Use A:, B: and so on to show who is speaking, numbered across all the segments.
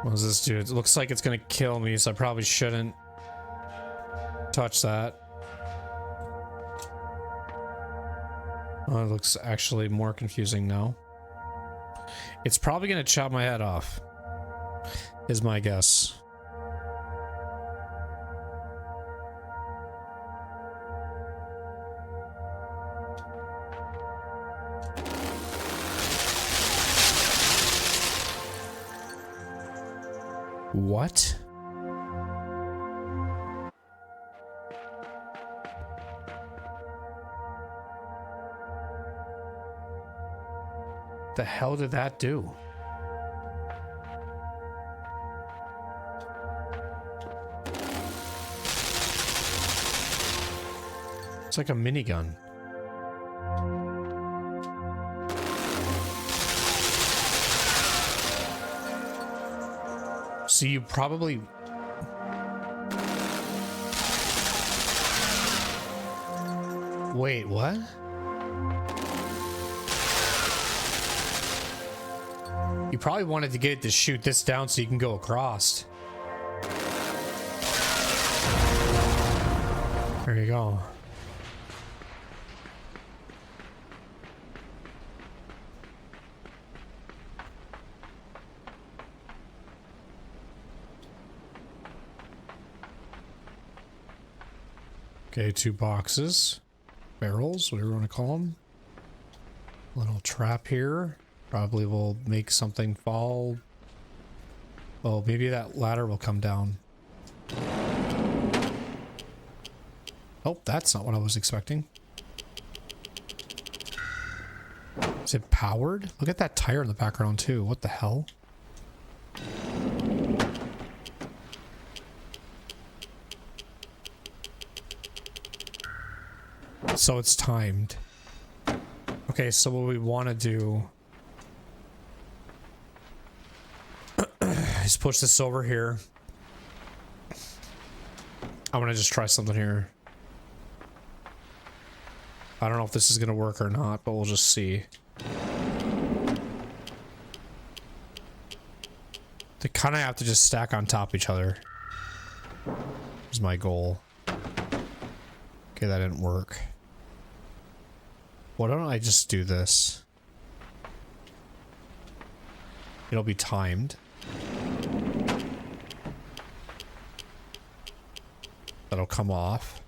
A: What does this do? It looks like it's gonna kill me, so I probably shouldn't touch that. Oh, it looks actually more confusing now. It's probably gonna chop my head off, is my guess. What? The hell did that do? It's like a minigun. So you probably... Wait, what? You probably wanted to get it to shoot this down so you can go across. There you go. Okay, 2 boxes. Barrels, whatever you want to call them. Little trap here. Probably will make something fall. Oh, maybe that ladder will come down. Oh, that's not what I was expecting. Is it powered? Look at that tire in the background too. What the hell? So it's timed. Okay, so what we want to do is push this over here. I'm gonna just try something here. I don't know if this is gonna work or not, but we'll just see. They kind of have to just stack on top of each other. Is my goal. Okay, that didn't work. Why don't I just do this? It'll be timed. That'll come off.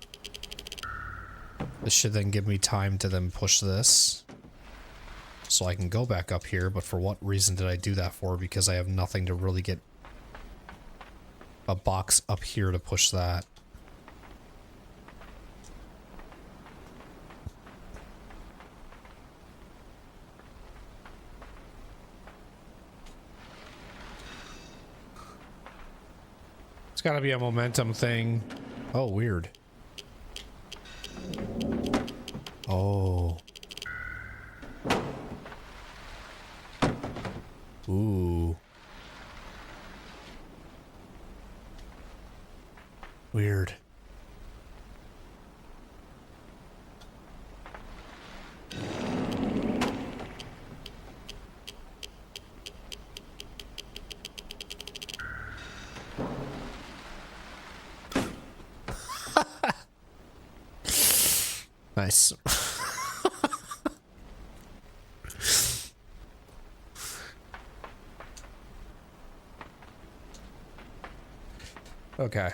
A: This should then give me time to then push this. So I can go back up here, but for what reason did I do that for? Because I have nothing to really get a box up here to push that. It's gotta be a momentum thing. Oh, weird. Oh. Ooh. Weird. Nice. Okay.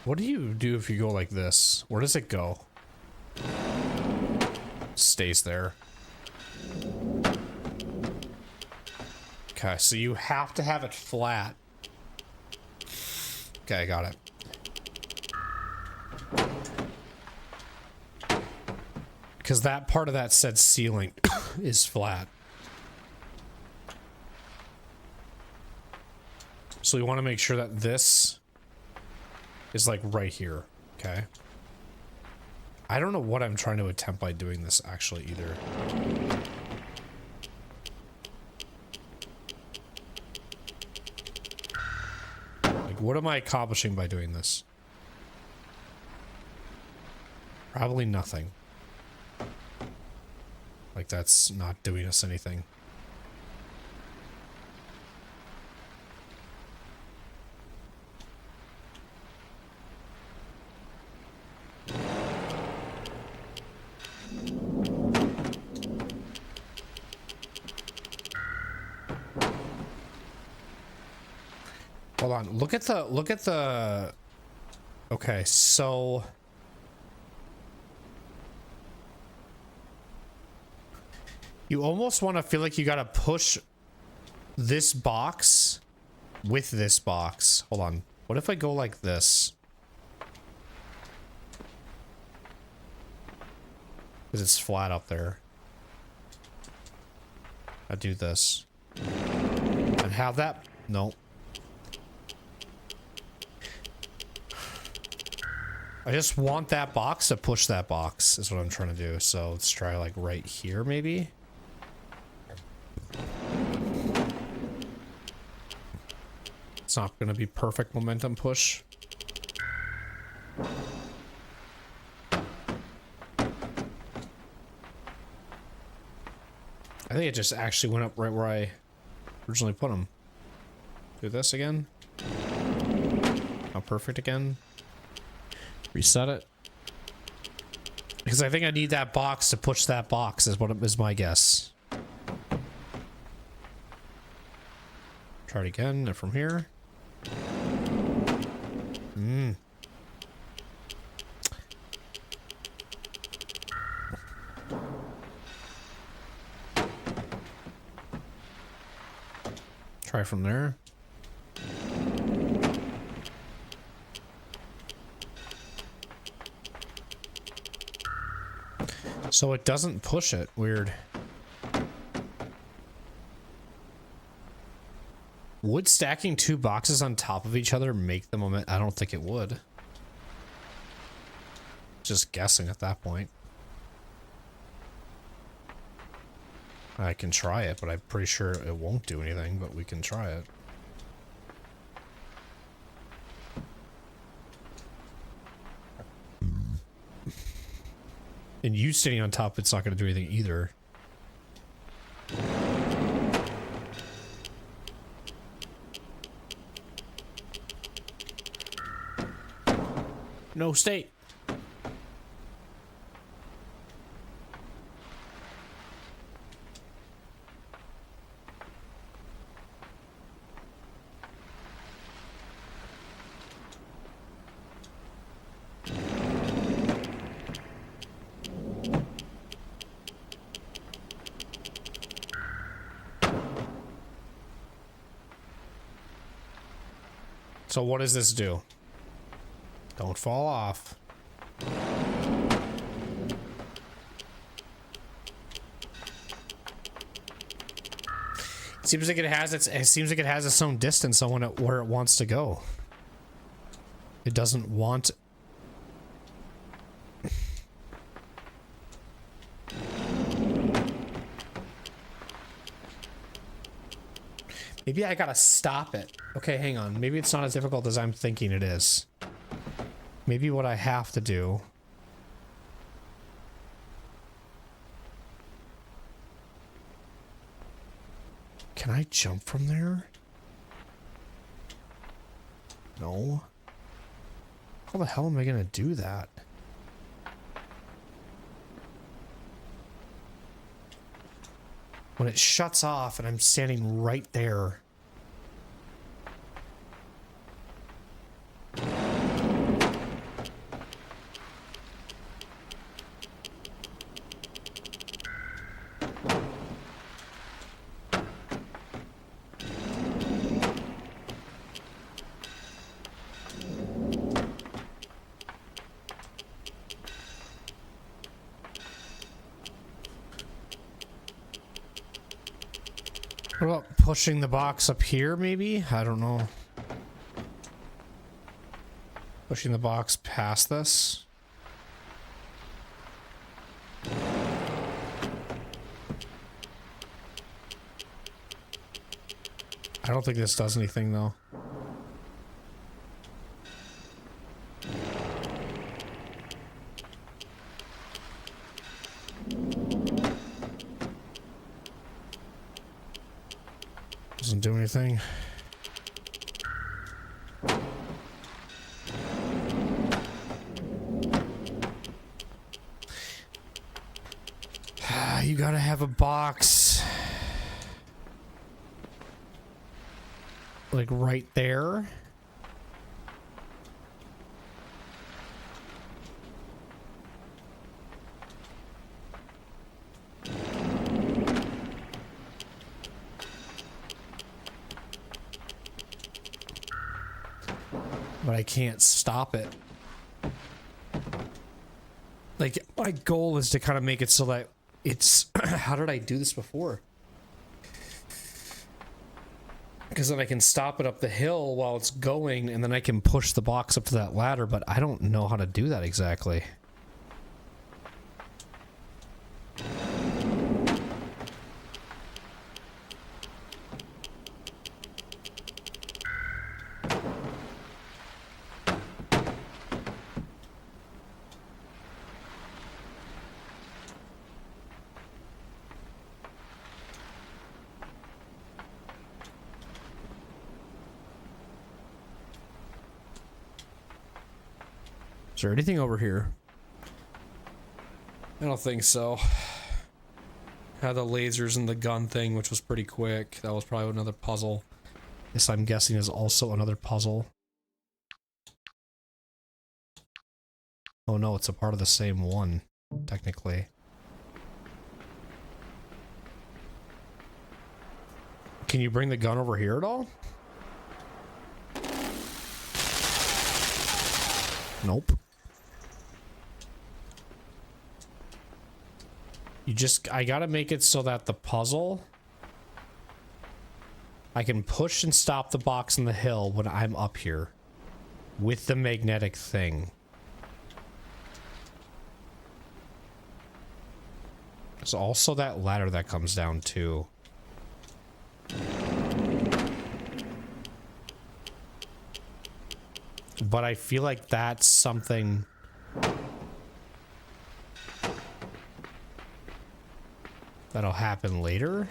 A: What do you do if you go like this? Where does it go? Stays there. Okay, so you have to have it flat. Okay, I got it. Because that part of that said ceiling is flat. So we want to make sure that this is like right here. Okay. I don't know what I'm trying to attempt by doing this actually either. what am I accomplishing by doing this? Probably nothing. Like, that's not doing us anything. Hold on. Look at the okay, so you almost want to feel like you got to push this box with this box. Hold on. What if I go like this? Because it's flat up there. I do this. And have that... No. I just want that box to push that box, is what I'm trying to do. So let's try like right here, maybe. It's not going to be perfect momentum push. I think it just actually went up right where I originally put them. Do this again. Not perfect again. Reset it. Because I think I need that box to push that box, is what is my guess. Try it again from here. Try from there. So it doesn't push it. Weird. Would stacking two boxes on top of each other make the moment? I don't think it would. Just guessing at that point. I can try it, but I'm pretty sure it won't do anything, but we can try it. And you sitting on top, it's not going to do anything either. No, stay. So what does this do? Don't fall off. It seems like it has its own distance on where it wants to go. It doesn't want. Maybe I gotta stop it. Okay, hang on. Maybe it's not as difficult as I'm thinking it is. Maybe what I have to do... Can I jump from there? No. How the hell am I gonna do that? When it shuts off and I'm standing right there. What about pushing the box up here, maybe? I don't know. Pushing the box past this. I don't think this does anything, though. everything. You gotta have a box. Like right there. But I can't stop it. Like, my goal is to kind of make it so that it's... How did I do this before? Because then I can stop it up the hill while it's going, and then I can push the box up to that ladder, but I don't know how to do that exactly. Is there anything over here? I don't think so. Had the lasers and the gun thing, which was pretty quick. That was probably another puzzle. This, I'm guessing, is also another puzzle. Oh no, it's a part of the same one, technically. Can you bring the gun over here at all? Nope. I gotta make it so that the puzzle, I can push and stop the box in the hill when I'm up here with the magnetic thing. There's also that ladder that comes down too. But I feel like that's something... that'll happen later.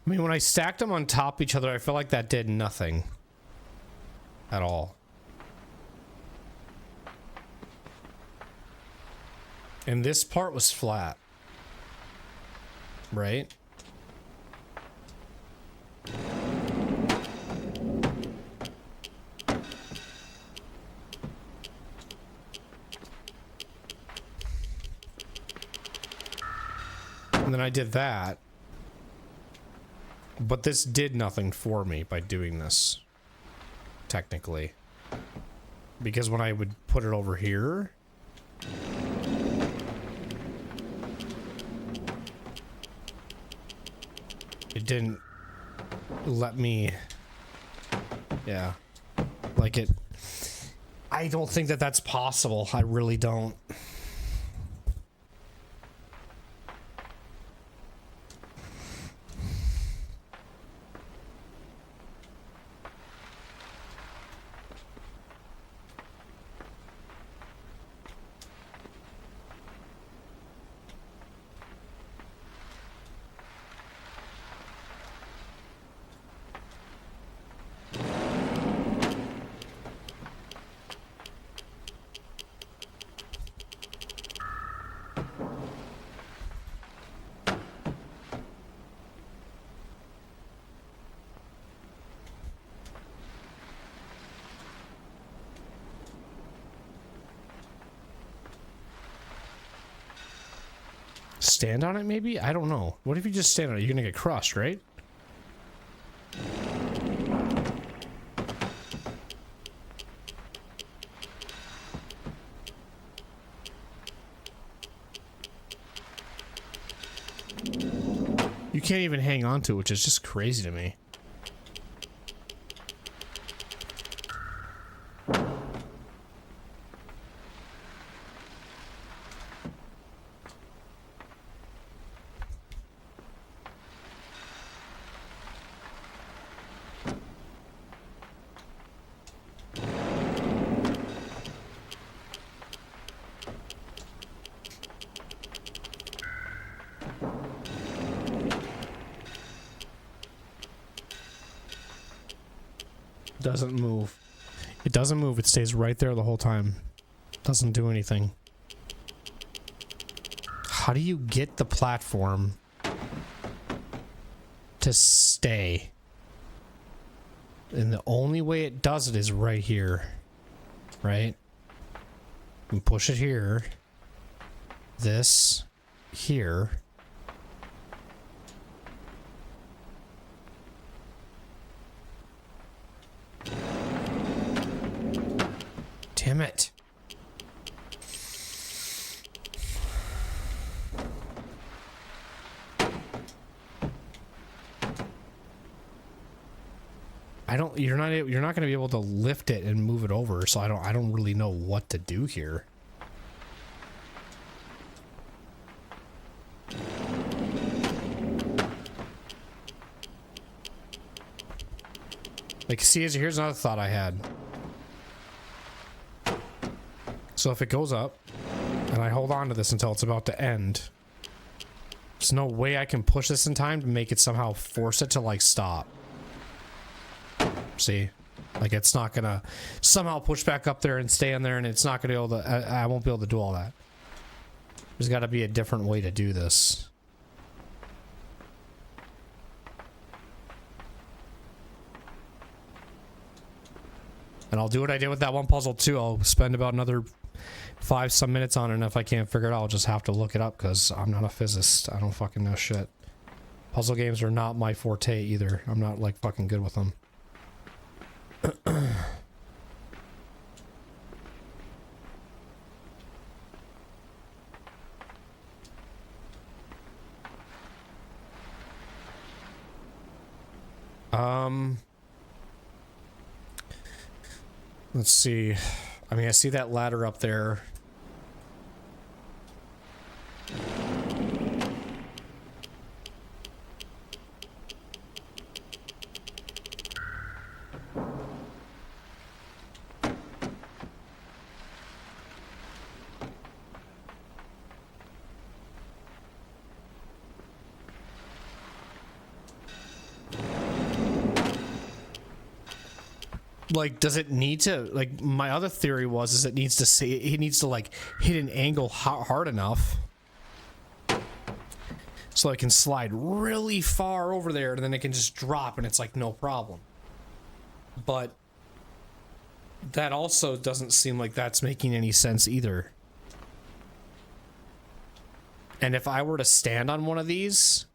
A: I mean, when I stacked them on top of each other, I felt like that did nothing at all. And this part was flat, right? And then I did that. But this did nothing for me by doing this, technically. Because when I would put it over here... it didn't let me... Yeah. Like it... I don't think that that's possible. I really don't. Stand on it, maybe? I don't know. What if you just stand on it? You're gonna get crushed, right? You can't even hang on to it, which is just crazy to me. doesn't move. It doesn't move. It stays right there the whole time. Doesn't do anything. How do you get the platform to stay? And the only way it does it is right here. Right? You push it here. This. Here. Damn it. You're not going to be able to lift it and move it over, so I don't really know what to do here. Like, see, here's another thought I had. So if it goes up, and I hold on to this until it's about to end, there's no way I can push this in time to make it somehow force it to, like, stop. See? Like, it's not gonna somehow push back up there and stay in there, and it's not gonna be able to... I won't be able to do all that. There's gotta be a different way to do this. And I'll do what I did with that one puzzle, too. I'll spend about another 5-some minutes on it, and if I can't figure it out, I'll just have to look it up, because I'm not a physicist. I don't fucking know shit. Puzzle games are not my forte, either. I'm not, like, fucking good with them. Let's see. I mean, I see that ladder up there. Like, does it need to, like, my other theory is it needs to like hit an angle hard enough so it can slide really far over there, and then it can just drop and it's like no problem. But that also doesn't seem like that's making any sense either. And if I were to stand on one of these,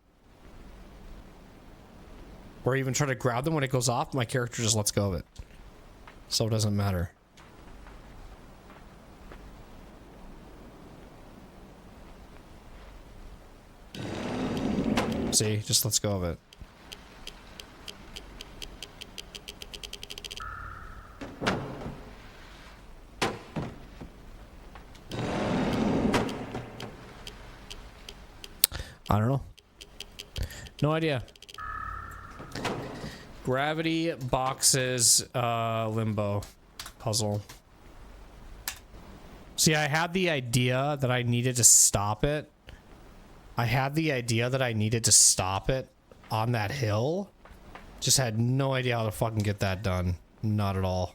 A: or even try to grab them when it goes off, my character just lets go of it. So it doesn't matter. See, just lets go of it. I don't know. No idea. Gravity boxes, limbo puzzle. See, I had the idea that I needed to stop it. I had the idea that I needed to stop it on that hill. Just had no idea how to fucking get that done. Not at all.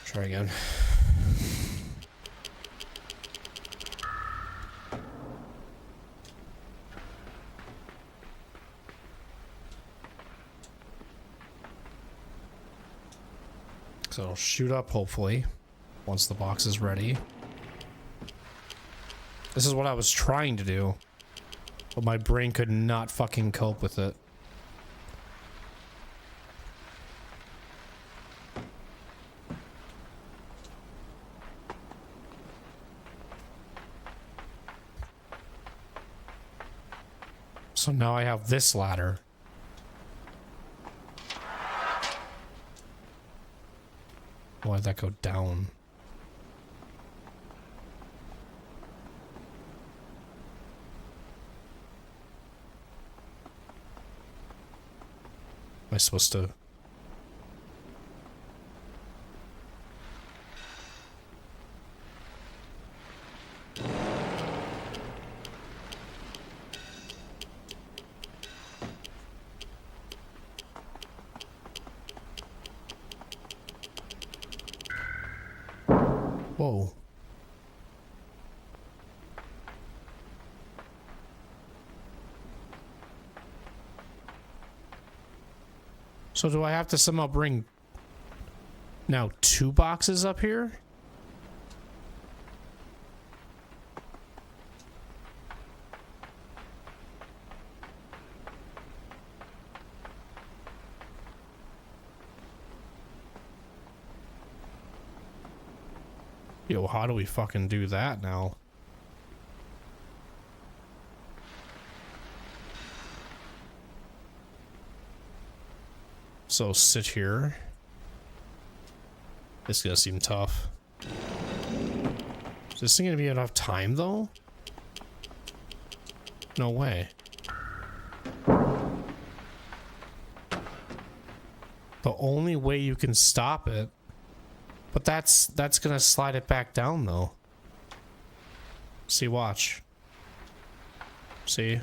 A: Try again. So it'll shoot up, hopefully, once the box is ready. This is what I was trying to do, but my brain could not fucking cope with it. So now I have this ladder. Why did that go down? I supposed to... Whoa. So do I have to somehow bring now 2 boxes up here? Yo, how do we fucking do that now? So sit here. This is gonna seem tough. Is this thing gonna be enough time though? No way. The only way you can stop it. But that's gonna slide it back down though. See, watch. See?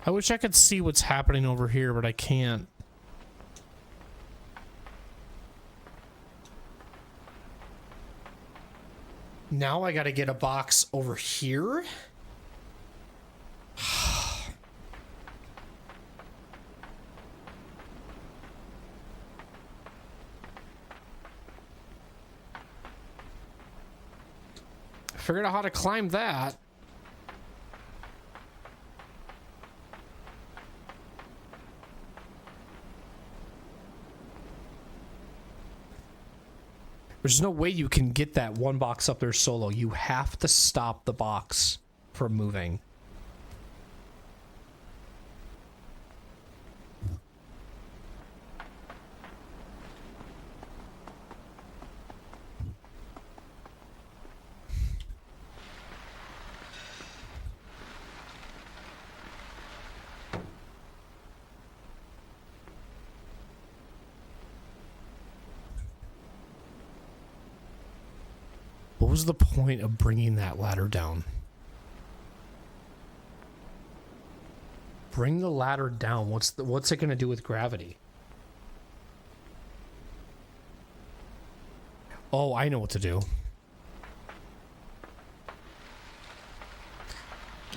A: I wish I could see what's happening over here, but I can't. Now I gotta get a box over here? I figured out how to climb that. There's no way you can get that one box up there solo. You have to stop the box from moving. What was the point of bringing that ladder down? Bring the ladder down. What's it going to do with gravity? Oh, I know what to do.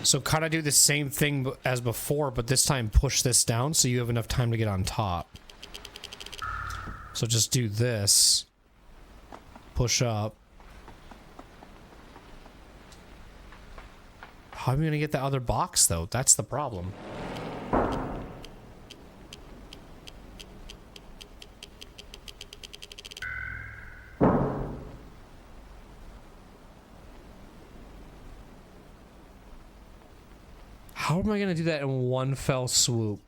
A: So kind of do the same thing as before, but this time push this down so you have enough time to get on top. So just do this. Push up. How am I going to get the other box, though? That's the problem. How am I going to do that in one fell swoop?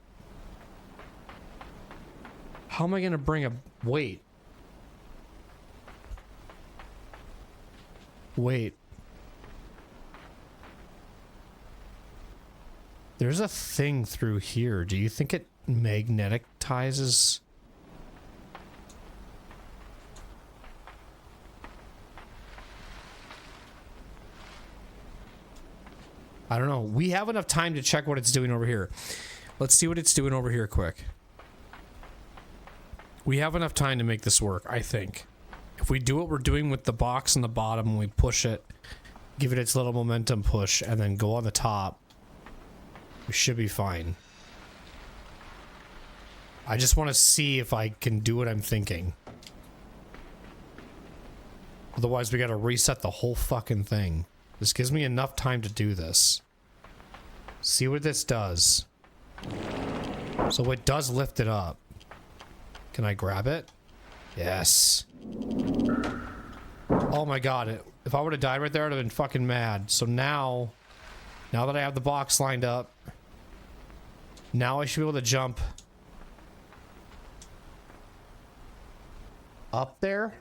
A: How am I going to bring a... Wait. Wait. There's a thing through here. Do you think it magnetizes? I don't know. We have enough time to check what it's doing over here. Let's see what it's doing over here quick. We have enough time to make this work, I think. If we do what we're doing with the box on the bottom and we push it, give it its little momentum push, and then go on the top, we should be fine. I just want to see if I can do what I'm thinking. Otherwise, we gotta reset the whole fucking thing. This gives me enough time to do this. See what this does. So it does lift it up. Can I grab it? Yes. Oh my god. If I would have died right there, I'd have been fucking mad. So now that I have the box lined up, now I should be able to jump up there.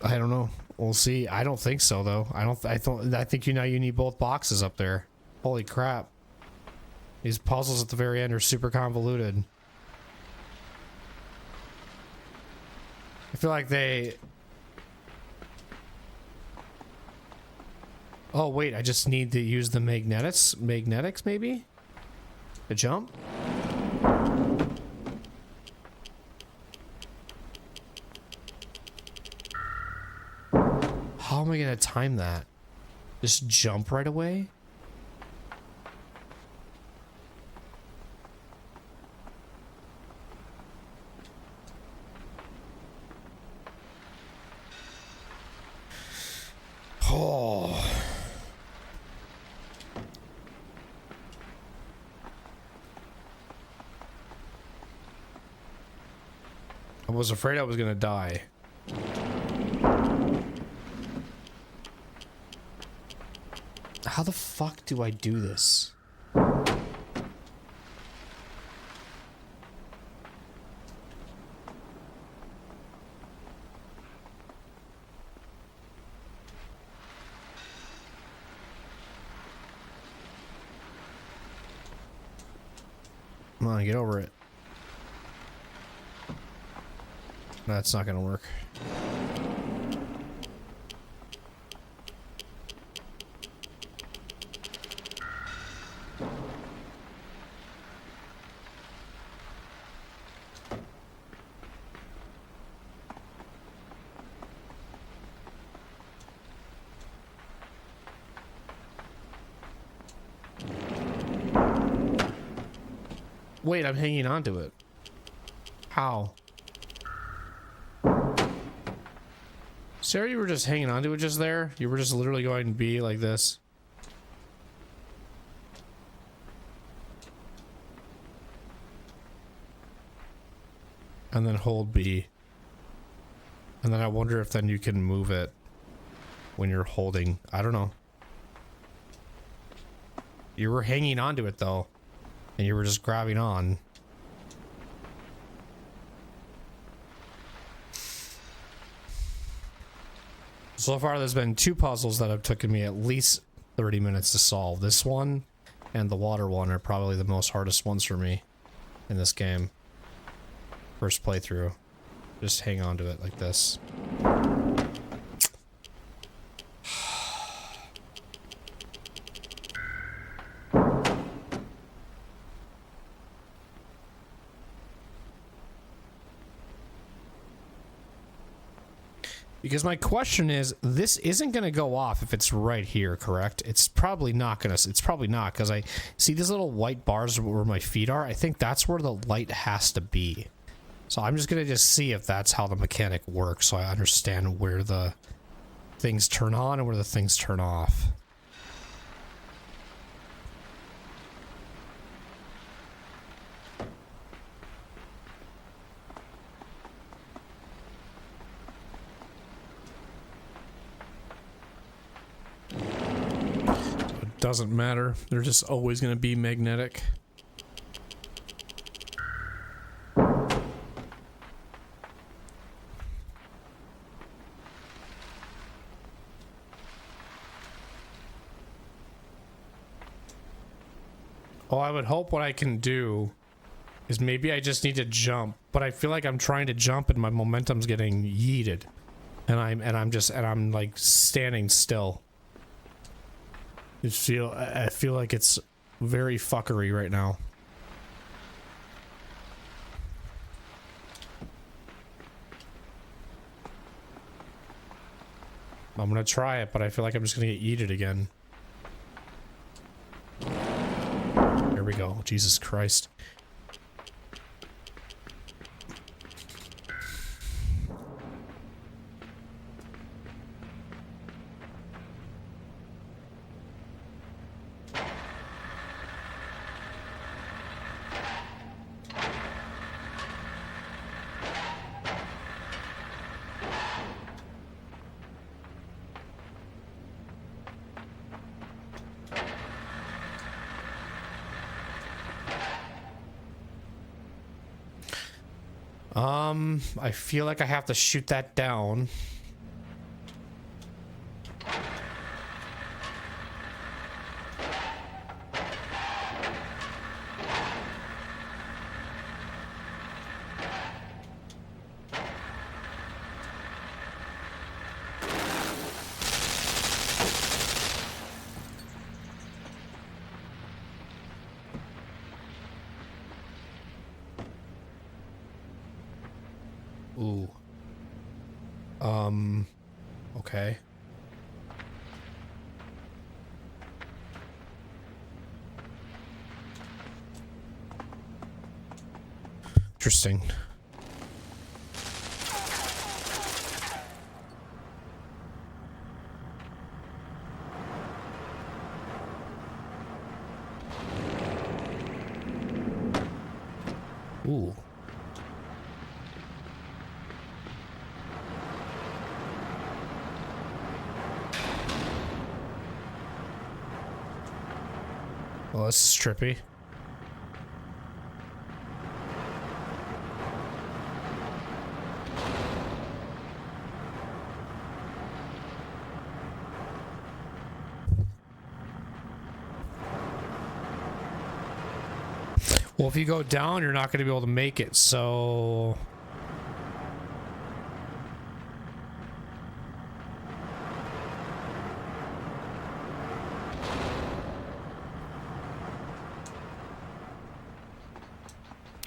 A: I don't know. We'll see. I don't think so though. I think you need both boxes up there. Holy crap. These puzzles at the very end are super convoluted. I feel like they... Oh wait, I just need to use the magnetics maybe? To jump? How am I gonna time that? Just jump right away? Oh. I was afraid I was gonna die. How the fuck do I do this? Come on, get over it. That's not gonna work. Wait, I'm hanging on to it. How? Sarah, you were just hanging on to it just there? You were just literally going to be like this. And then hold B. And then I wonder if then you can move it when you're holding. I don't know. You were hanging onto it though. And you were just grabbing on. So far there's been 2 puzzles that have taken me at least 30 minutes to solve. This one and the water one are probably the most hardest ones for me in this game. First playthrough. Just hang on to it like this. Because my question is, this isn't going to go off if it's right here, correct? It's probably not going to. It's probably not, because I see these little white bars where my feet are. I think that's where the light has to be. So I'm just going to just see if that's how the mechanic works, so I understand where the things turn on and where the things turn off. Doesn't matter. They're just always going to be magnetic. Oh, I would hope what I can do is maybe I just need to jump, but I feel like I'm trying to jump and my momentum's getting yeeted, and I'm like standing still. I feel like it's very fuckery right now. I'm gonna try it, but I feel like I'm just gonna get yeeted again. Here we go. Jesus Christ. I feel like I have to shoot that down. Ooh. Okay. Interesting. Ooh. Well, this is trippy. Well, if you go down, you're not going to be able to make it, so...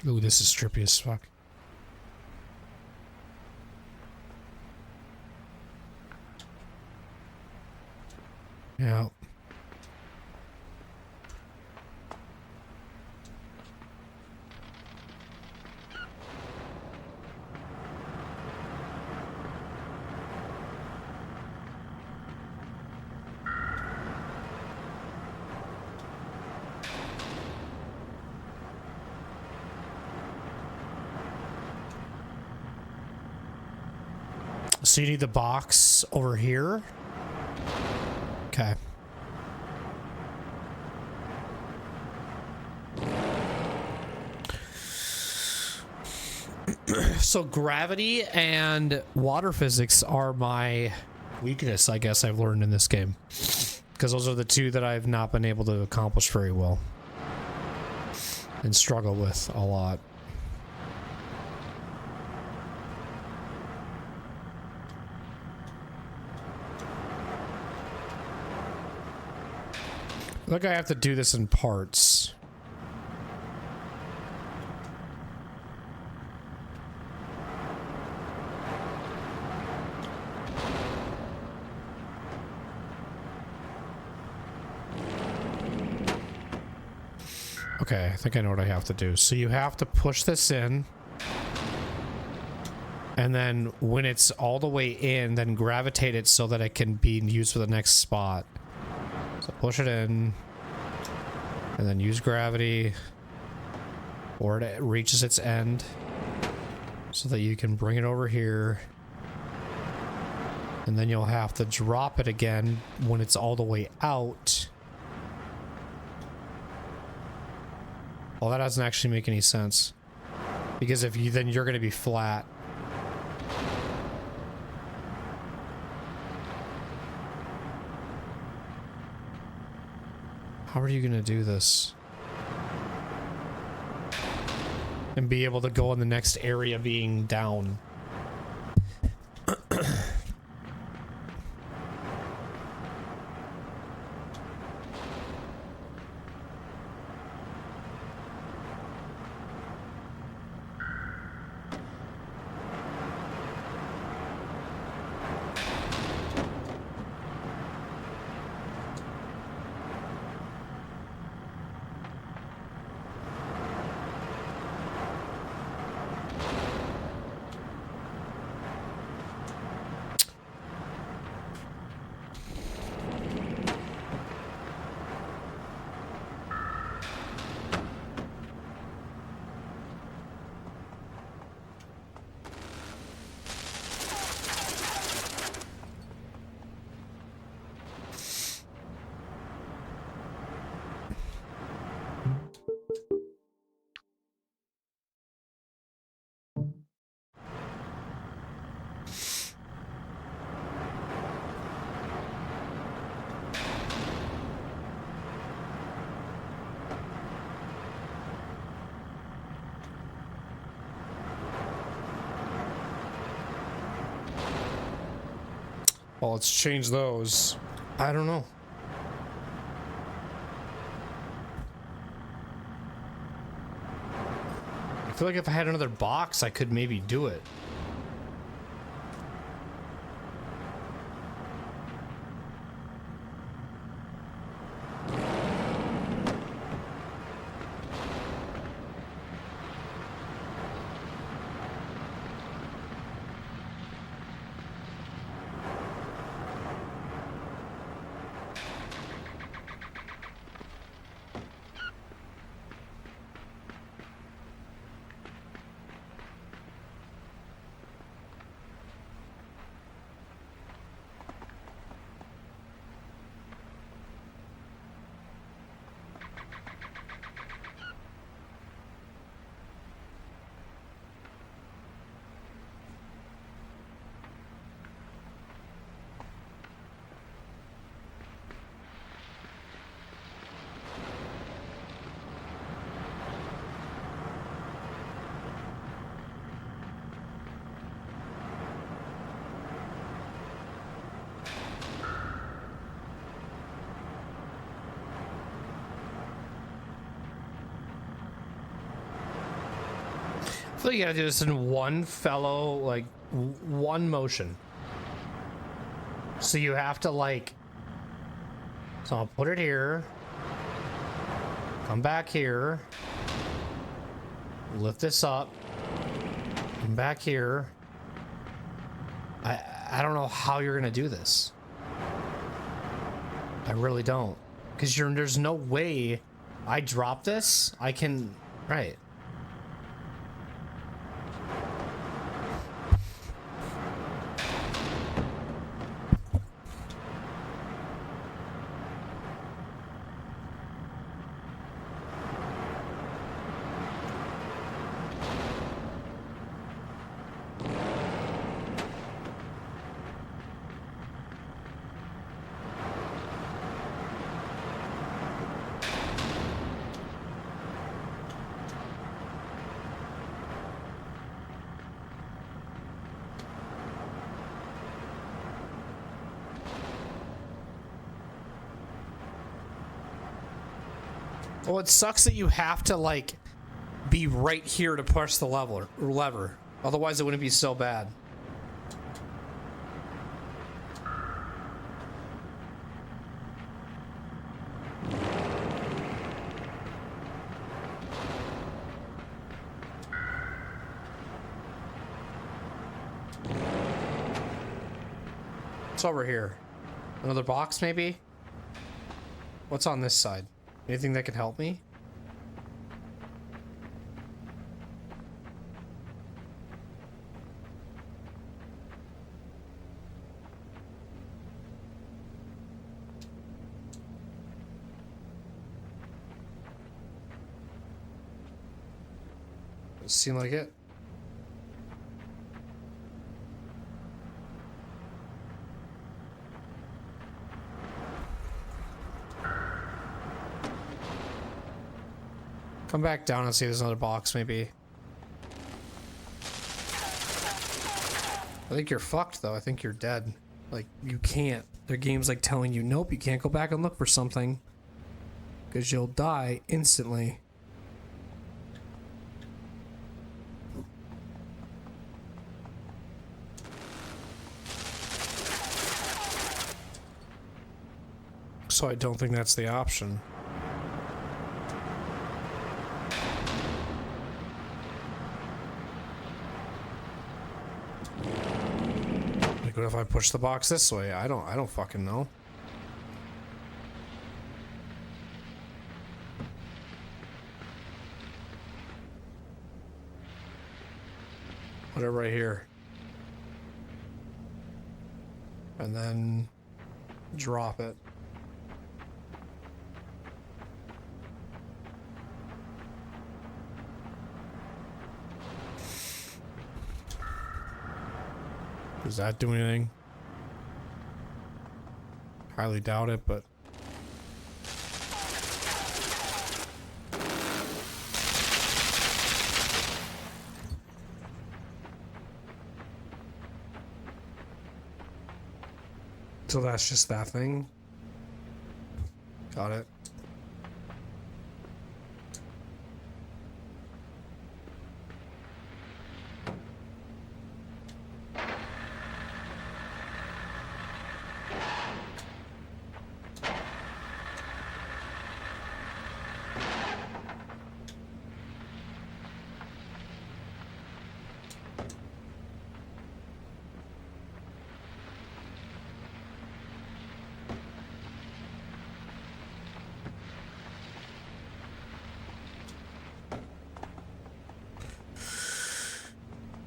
A: Ooh, this is trippy as fuck. Yeah. So you need the box over here? Okay. So gravity and water physics are my weakness, I guess I've learned in this game. Because those are the two that I've not been able to accomplish very well. And struggle with a lot. I think I have to do this in parts. Okay, I think I know what I have to do. So you have to push this in. And then when it's all the way in, then gravitate it so that it can be used for the next spot. So push it in. And then use gravity. Or it reaches its end. So that you can bring it over here. And then you'll have to drop it again when it's all the way out. Well, that doesn't actually make any sense. Because if you, then you're going to be flat. How are you going to do this? And be able to go in the next area being down. Well, let's change those. I don't know. I feel like if I had another box, I could maybe do it. I feel like you gotta do this in one one motion. So you have to so I'll put it here, come back here, lift this up, come back here. I don't know how you're gonna do this. I really don't. Because there's no way I drop this, I can, right. Well, it sucks that you have to be right here to push the lever. Otherwise it wouldn't be so bad. What's over here? Another box maybe? What's on this side? Anything that can help me? Does it seem like it? Come back down and see if there's another box, maybe. I think you're fucked, though. I think you're dead. You can't. The game's telling you, nope, you can't go back and look for something. Because you'll die instantly. So I don't think that's the option. What if I push the box this way? I don't fucking know. Put it right here. And then drop it. Does that do anything? Highly doubt it, but... So that's just that thing. Got it.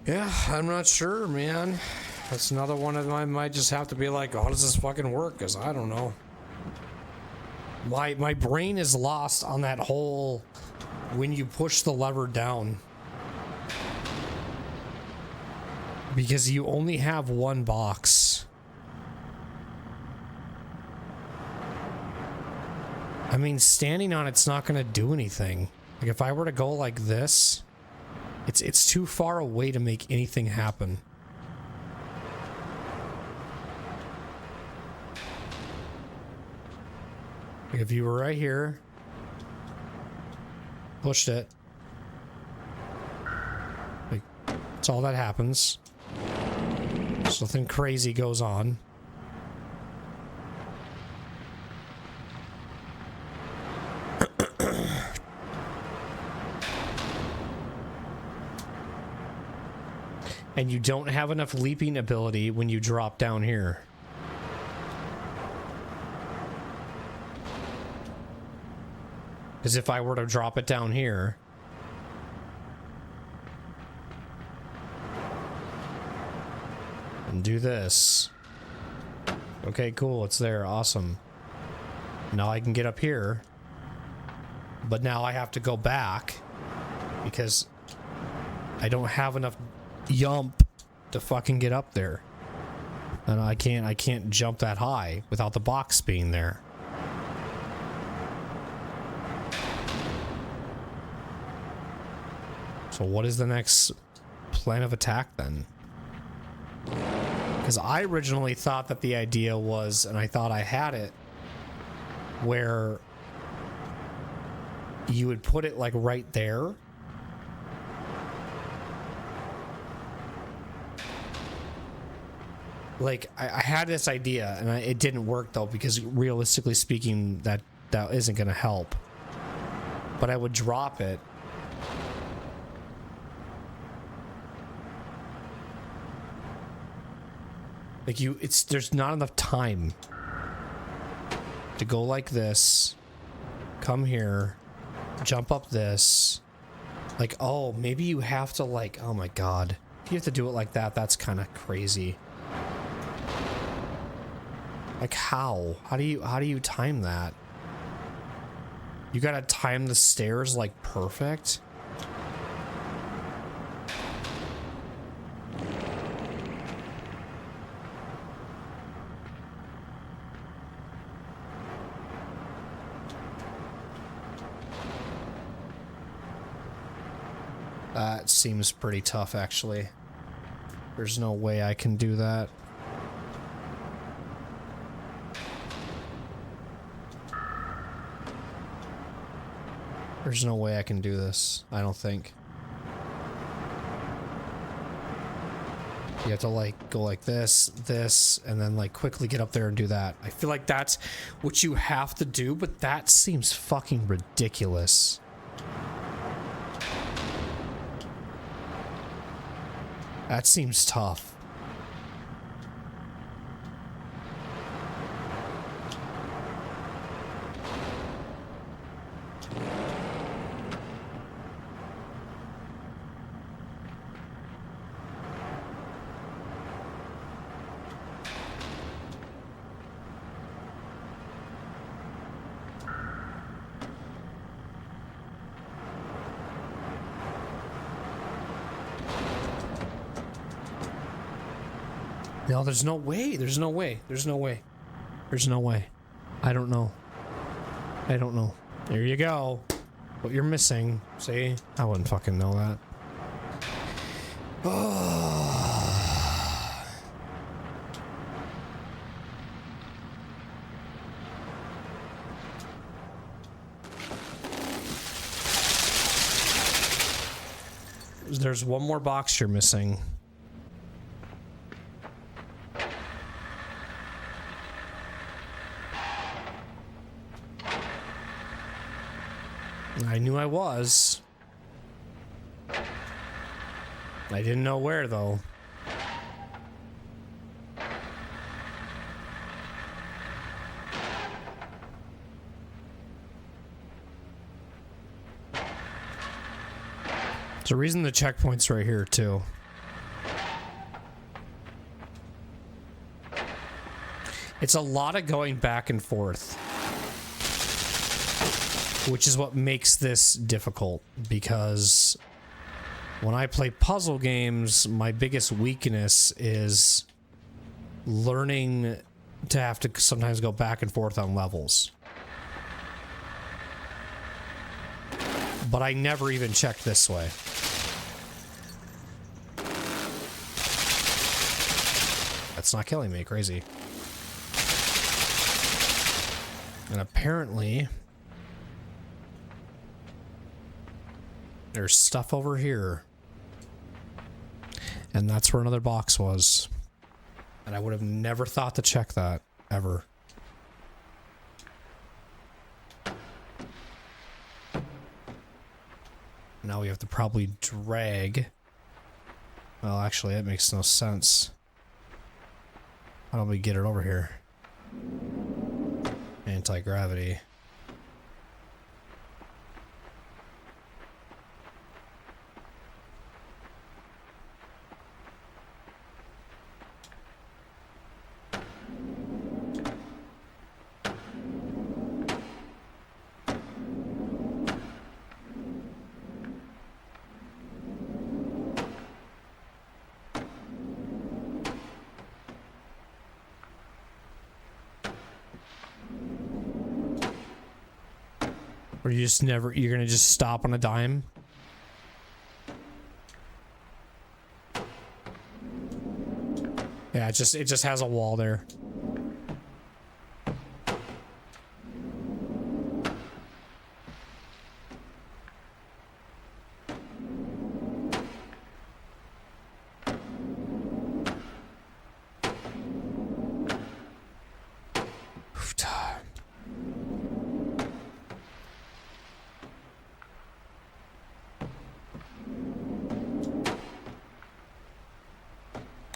A: Yeah, I'm not sure, man. That's another one of them. I might just have to be like, how does this fucking work? Because I don't know. My brain is lost on that whole when you push the lever down. Because you only have one box. I mean, standing on it's not going to do anything. Like if I were to go like this, it's too far away to make anything happen. Like if you were right here, pushed it, like that's all that happens. So nothing crazy goes on. And you don't have enough leaping ability when you drop down here. Because if I were to drop it down here, and do this. Okay, cool, it's there, awesome. Now I can get up here. But now I have to go back because I don't have enough yump to fucking get up there. And I can't jump that high without the box being there. So what is the next plan of attack then? Because I originally thought that the idea was, and I thought I had it, where you would put it like right there. Like I had this idea, and it didn't work though, because realistically speaking, that isn't going to help. But I would drop it. Like there's not enough time to go like this, come here, jump up this. Like, oh, maybe you have to like, oh my God. If you have to do it like that, that's kind of crazy. Like how? How do you time that? You gotta time the stairs like perfect? That seems pretty tough, actually. There's no way I can do that. There's no way I can do this, I don't think. You have to like go like this, and then like quickly get up there and do that. I feel like that's what you have to do, but that seems fucking ridiculous. That seems tough. No, there's no way. There's no way. There's no way. There's no way. I don't know. I don't know. There you go. What you're missing. See? I wouldn't fucking know that. Oh. there's one more box you're missing. I knew I was. I didn't know where, though. There's a reason the checkpoint's right here, too. It's a lot of going back and forth, which is what makes this difficult, because when I play puzzle games, my biggest weakness is learning to have to sometimes go back and forth on levels. But I never even checked this way. That's not killing me, crazy. And apparently there's stuff over here. And that's where another box was. And I would have never thought to check that, ever. Now we have to probably drag. Well, actually, that makes no sense. How do we get it over here? Anti-gravity. Or you just never, you're gonna just stop on a dime? Yeah, it just has a wall there.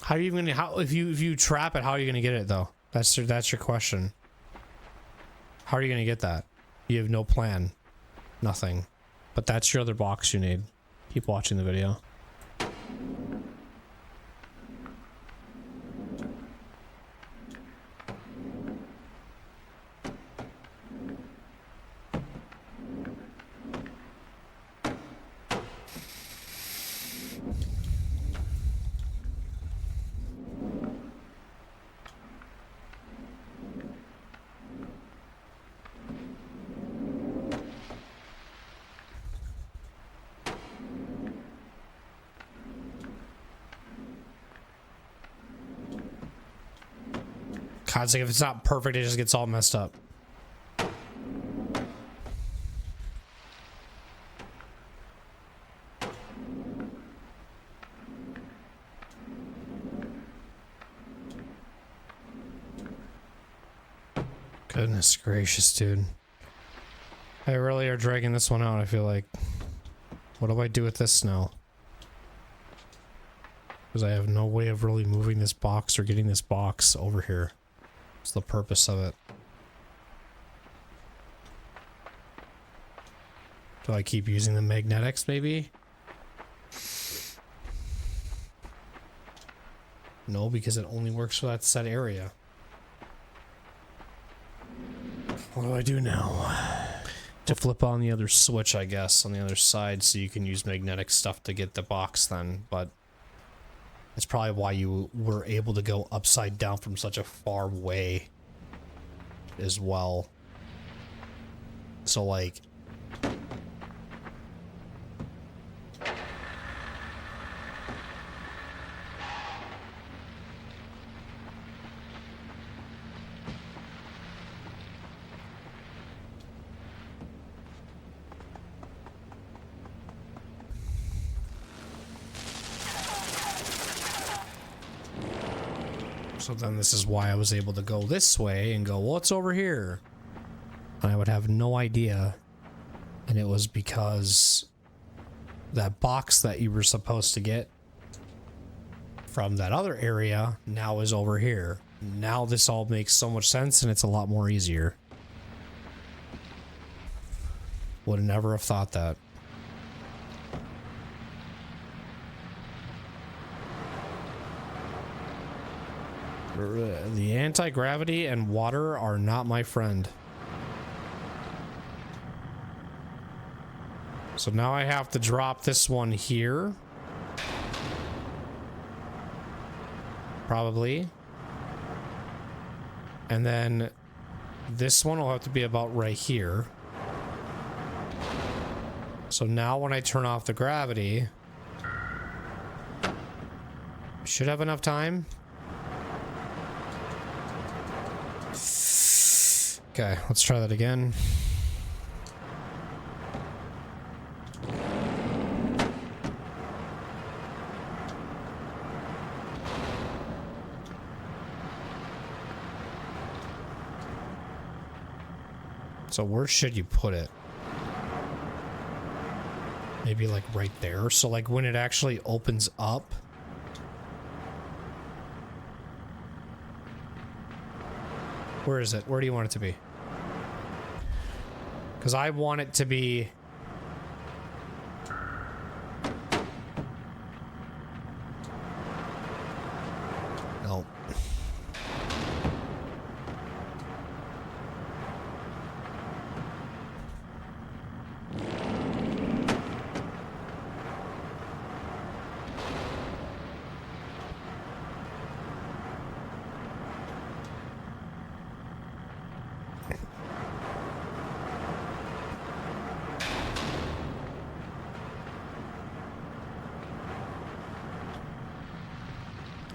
A: How are you gonna, how if you trap it, how are you gonna get it though? That's your question. How are you gonna get that? You have no plan. Nothing. But that's your other box you need. Keep watching the video. God, it's like if it's not perfect, it just gets all messed up. Goodness gracious, dude. I really are dragging this one out, I feel like. What do I do with this now? Because I have no way of really moving this box or getting this box over here. What's the purpose of it? Do I keep using the magnetics, maybe? No, because it only works for that set area. What do I do now? To flip on the other switch, I guess, on the other side, so you can use magnetic stuff to get the box then, but that's probably why you were able to go upside down from such a far way as well. So, like, So then this is why I was able to go this way and go, what's over here? And I would have no idea. And it was because that box that you were supposed to get from that other area now is over here. Now this all makes so much sense and it's a lot more easier. Would never have thought that. The anti-gravity and water are not my friend. So now I have to drop this one here. Probably. And then this one will have to be about right here. So now when I turn off the gravity, should have enough time. Okay, let's try that again. So where should you put it? Maybe like right there. So like when it actually opens up. Where is it? Where do you want it to be? Because I want it to be... No.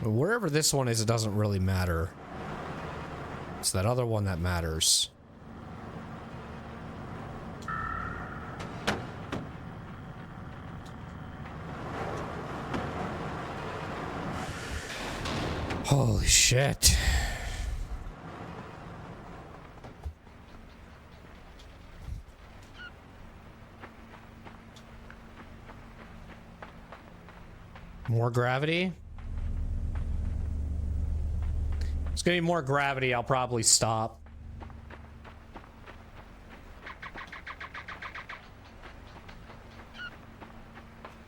A: Wherever this one is, it doesn't really matter. It's that other one that matters. Holy shit. More gravity? It's gonna be more gravity, I'll probably stop.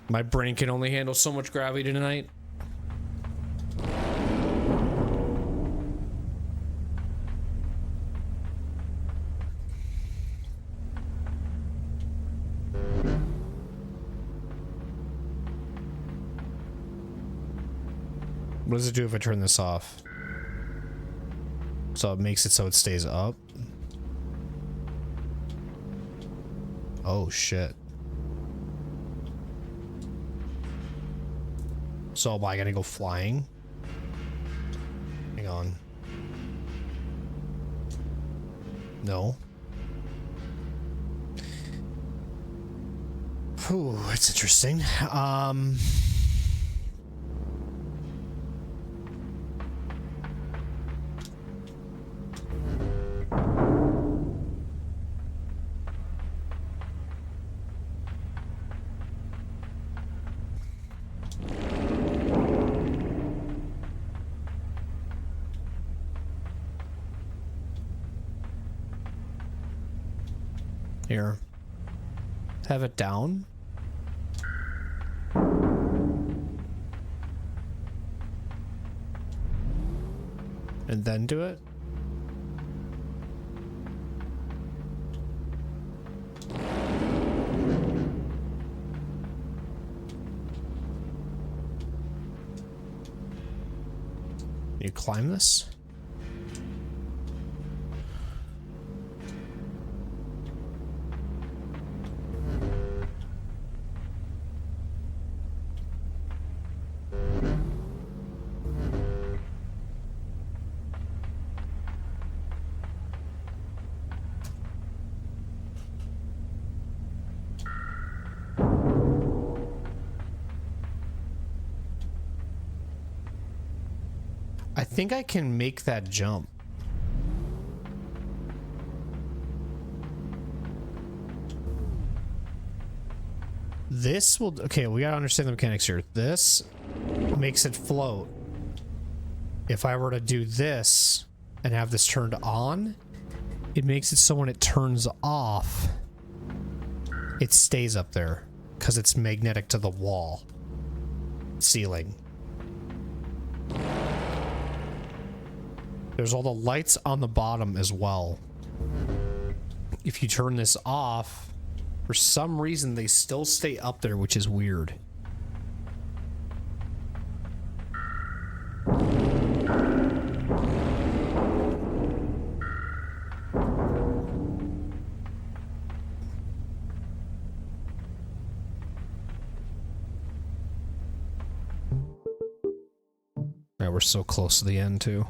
A: My brain can only handle so much gravity tonight. What does it do if I turn this off? So it makes it so it stays up. Oh shit. So am I gonna go flying? Hang on. No. Ooh, that's interesting. Here. Have it down. And then do it. You climb this? I think I can make that jump. This will... Okay, we gotta understand the mechanics here. This makes it float. If I were to do this and have this turned on, it makes it so when it turns off, it stays up there because it's magnetic to the wall ceiling. There's all the lights on the bottom as well. If you turn this off, for some reason they still stay up there, which is weird. Yeah, we're so close to the end too.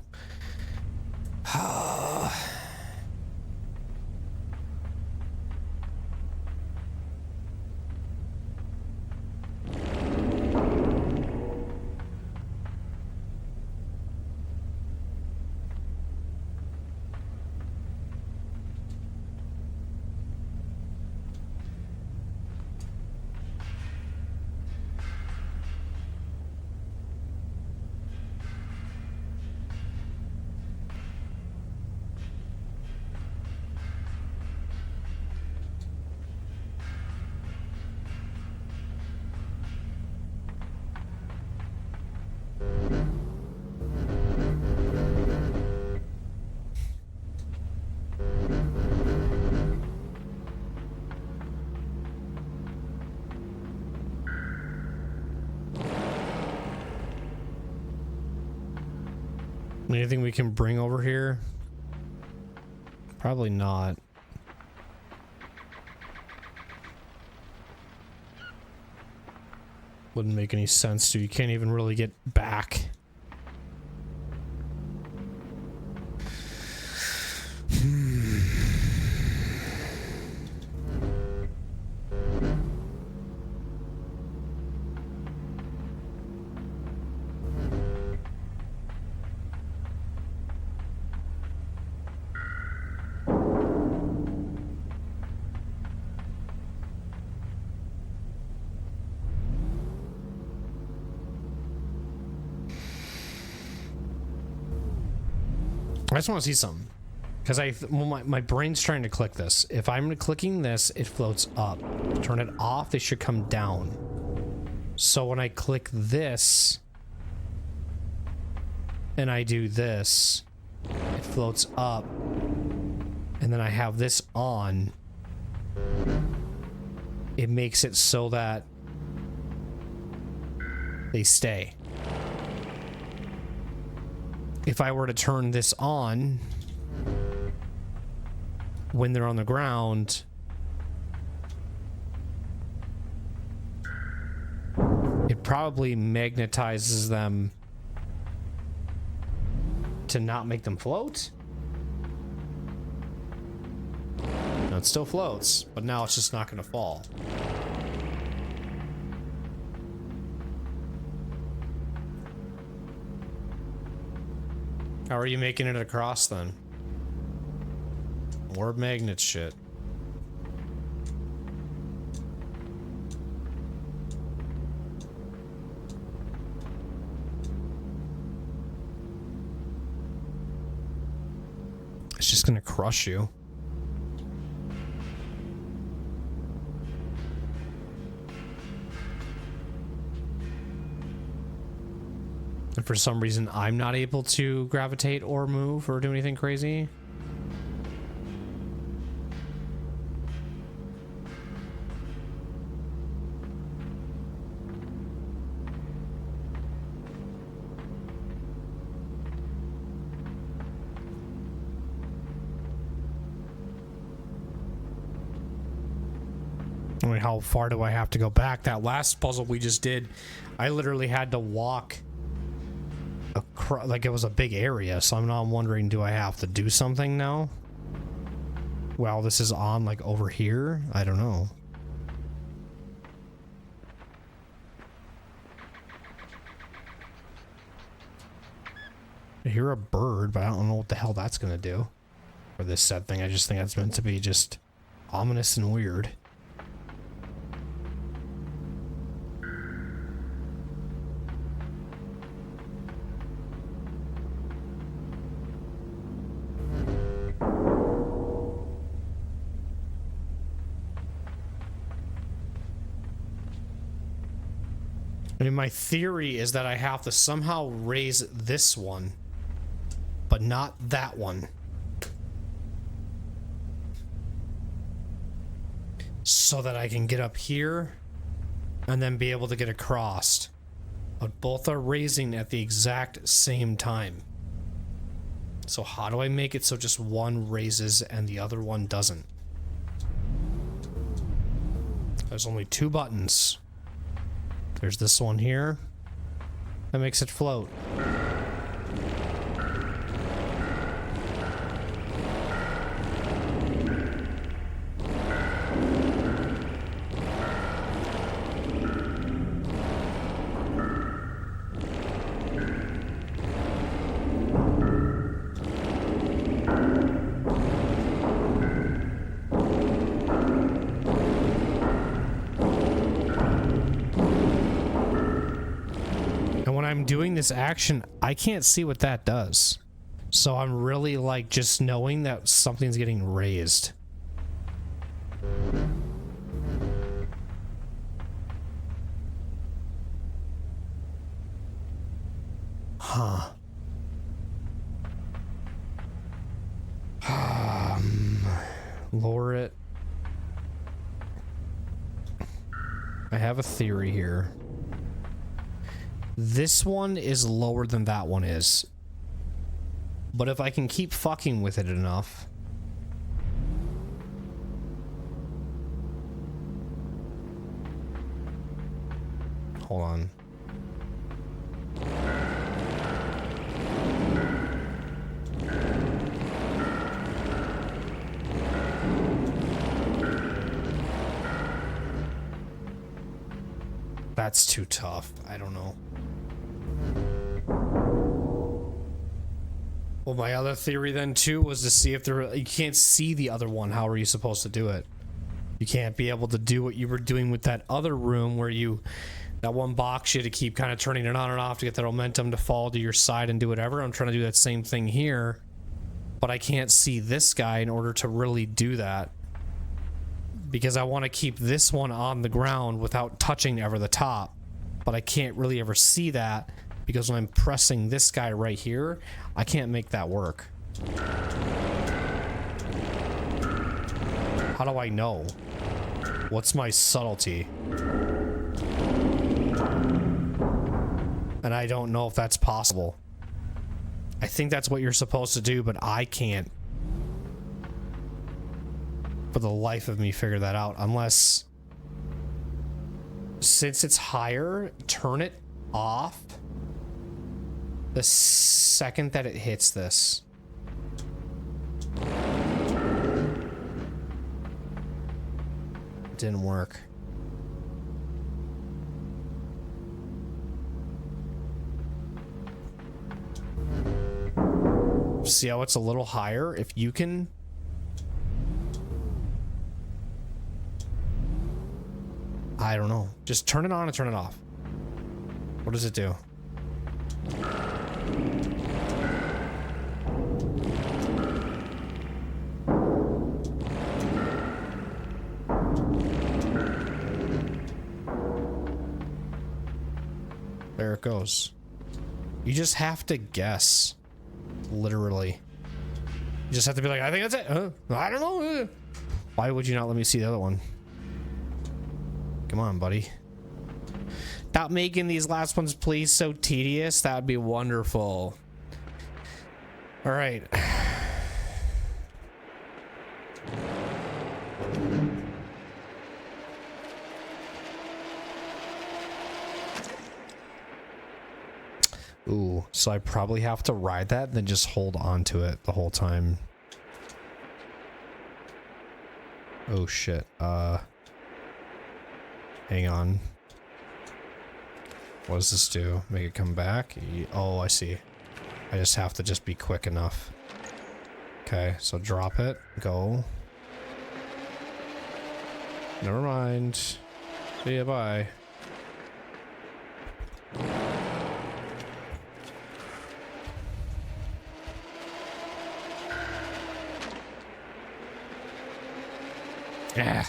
A: Anything we can bring over here? Probably not. Wouldn't make any sense to. You can't even really get back. I just want to see something, because my brain's trying to click this. If I'm clicking this, it floats up. Turn it off, they should come down. So when I click this and I do this, it floats up, and then I have this on. It makes it so that they stay. If I were to turn this on when they're on the ground, it probably magnetizes them to not make them float. No, it still floats, but now it's just not going to fall. How are you making it across then? More magnet shit. It's just gonna crush you. And for some reason, I'm not able to gravitate or move or do anything crazy. I mean, how far do I have to go back? That last puzzle we just did, I literally had to walk like it was a big area, so I'm not wondering, do I have to do something now? Well, this is on like over here? I don't know. I hear a bird, but I don't know what the hell that's gonna do. For this said thing, I just think that's meant to be just ominous and weird. I mean, my theory is that I have to somehow raise this one, but not that one. So that I can get up here and then be able to get across. But both are raising at the exact same time. So how do I make it so just one raises and the other one doesn't? There's only two buttons. There's this one here that makes it float. Doing this action, I can't see what that does. So I'm really like just knowing that something's getting raised. Huh. Lower it. I have a theory here. This one is lower than that one is. But if I can keep fucking with it enough... Hold on. That's too tough. I don't know. Well, my other theory then too was to see if there, you can't see the other one. How are you supposed to do it? You can't be able to do what you were doing with that other room where you, that one box, you had to keep kind of turning it on and off to get the momentum to fall to your side and do whatever. I'm trying to do that same thing here, but I can't see this guy in order to really do that because I want to keep this one on the ground without touching ever the top, but I can't really ever see that because when I'm pressing this guy right here, I can't make that work. How do I know? What's my subtlety? And I don't know if that's possible. I think that's what you're supposed to do, but I can't, for the life of me, figure that out. Unless, since it's higher, turn it off the second that it hits this. It didn't work. See how it's a little higher? If you can... I don't know. Just turn it on and turn it off. What does it do? There it goes. You just have to guess. Literally. You just have to be like, I think that's it. I don't know. Why would you not let me see the other one? Come on, buddy. Stop making these last ones, please, so tedious. That would be wonderful. All right. Ooh, so I probably have to ride that and then just hold on to it the whole time. Oh shit. Hang on. What does this do? Make it come back? Oh, I see. I just have to just be quick enough. Okay, so drop it. Go. Never mind. See ya, bye. Yeah.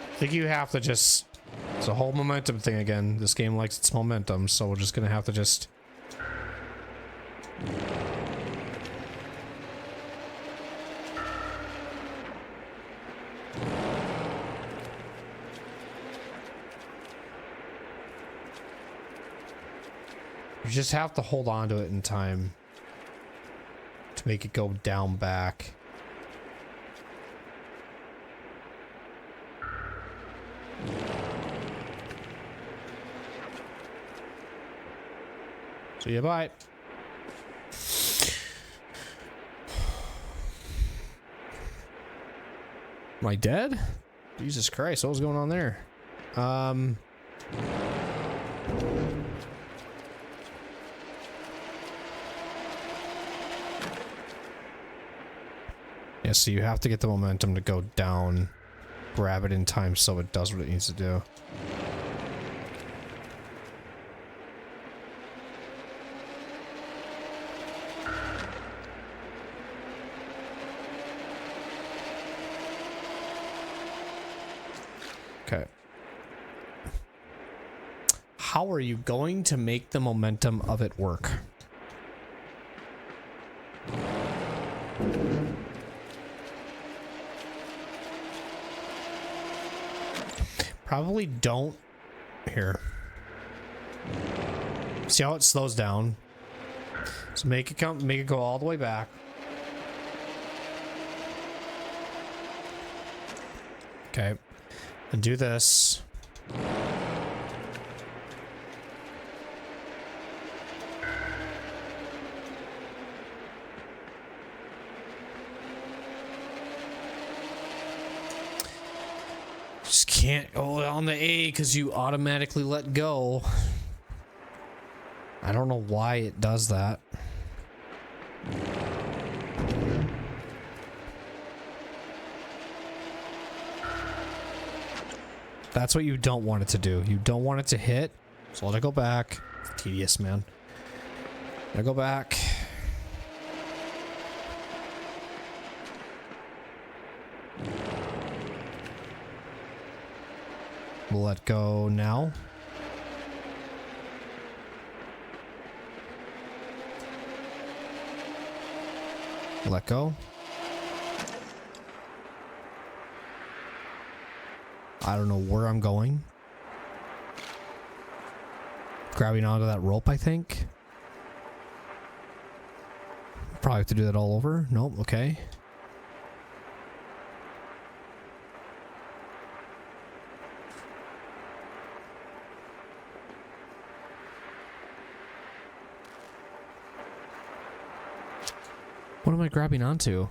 A: I think you have to just... It's a whole momentum thing again. This game likes its momentum, so we're just gonna have to just... You just have to hold on to it in time to make it go down back. So yeah, bye. Am I dead? Jesus Christ, what was going on there? Yeah, so you have to get the momentum to go down, grab it in time so it does what it needs to do. Okay. How are you going to make the momentum of it work? Probably don't. Here. See how it slows down? So make it come, make it go all the way back. Okay. And do this. Just can't go on the A because you automatically let go. I don't know why it does that. That's what you don't want it to do. You don't want it to hit. So let it go back. Tedious, man. Let it go back. We'll let go now. Let go. I don't know where I'm going. Grabbing onto that rope, I think. Probably have to do that all over. Nope, okay. What am I grabbing onto?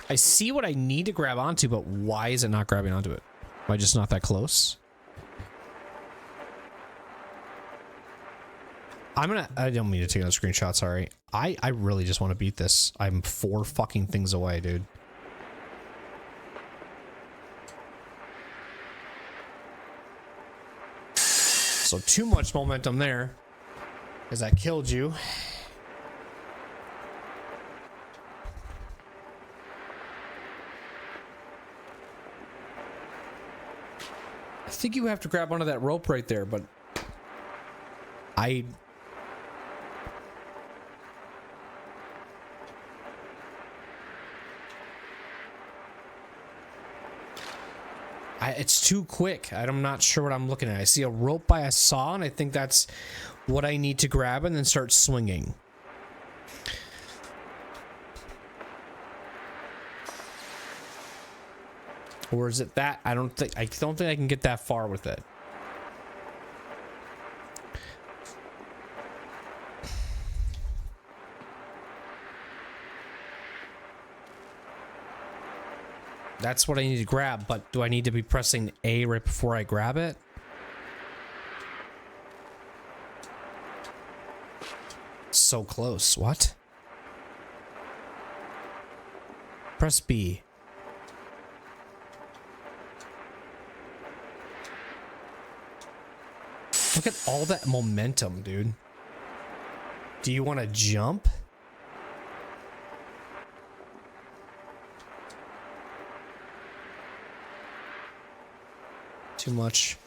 A: I see what I need to grab onto, but why is it not grabbing onto it? Am I just not that close? I don't mean to take a screenshot, sorry. I really just want to beat this. I'm 4 fucking things away, dude. So too much momentum there, because I killed you. I think you have to grab onto that rope right there, but it's too quick. I'm not sure what I'm looking at. I see a rope by a saw, and I think that's what I need to grab and then start swinging. Or is it that? I don't think I can get that far with it. That's what I need to grab, but do I need to be pressing A right before I grab it? So close. What? Press B. Look at all that momentum, dude. Do you want to jump? Too much.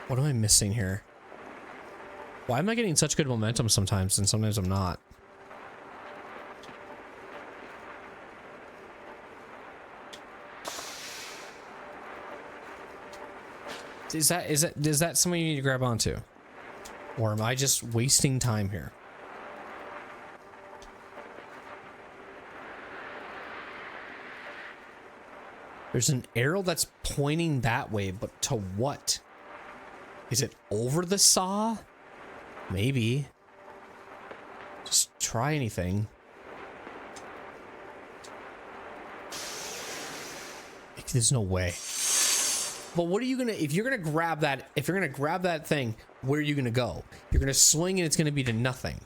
A: What am I missing here? Why am I getting such good momentum sometimes and sometimes I'm not? Is that something you need to grab onto? Or am I just wasting time here? There's an arrow that's pointing that way, but to what? Is it over the saw? Maybe. Just try anything. There's no way. But what are you gonna, if you're gonna grab that thing, where are you gonna go? You're gonna swing and it's gonna be to nothing.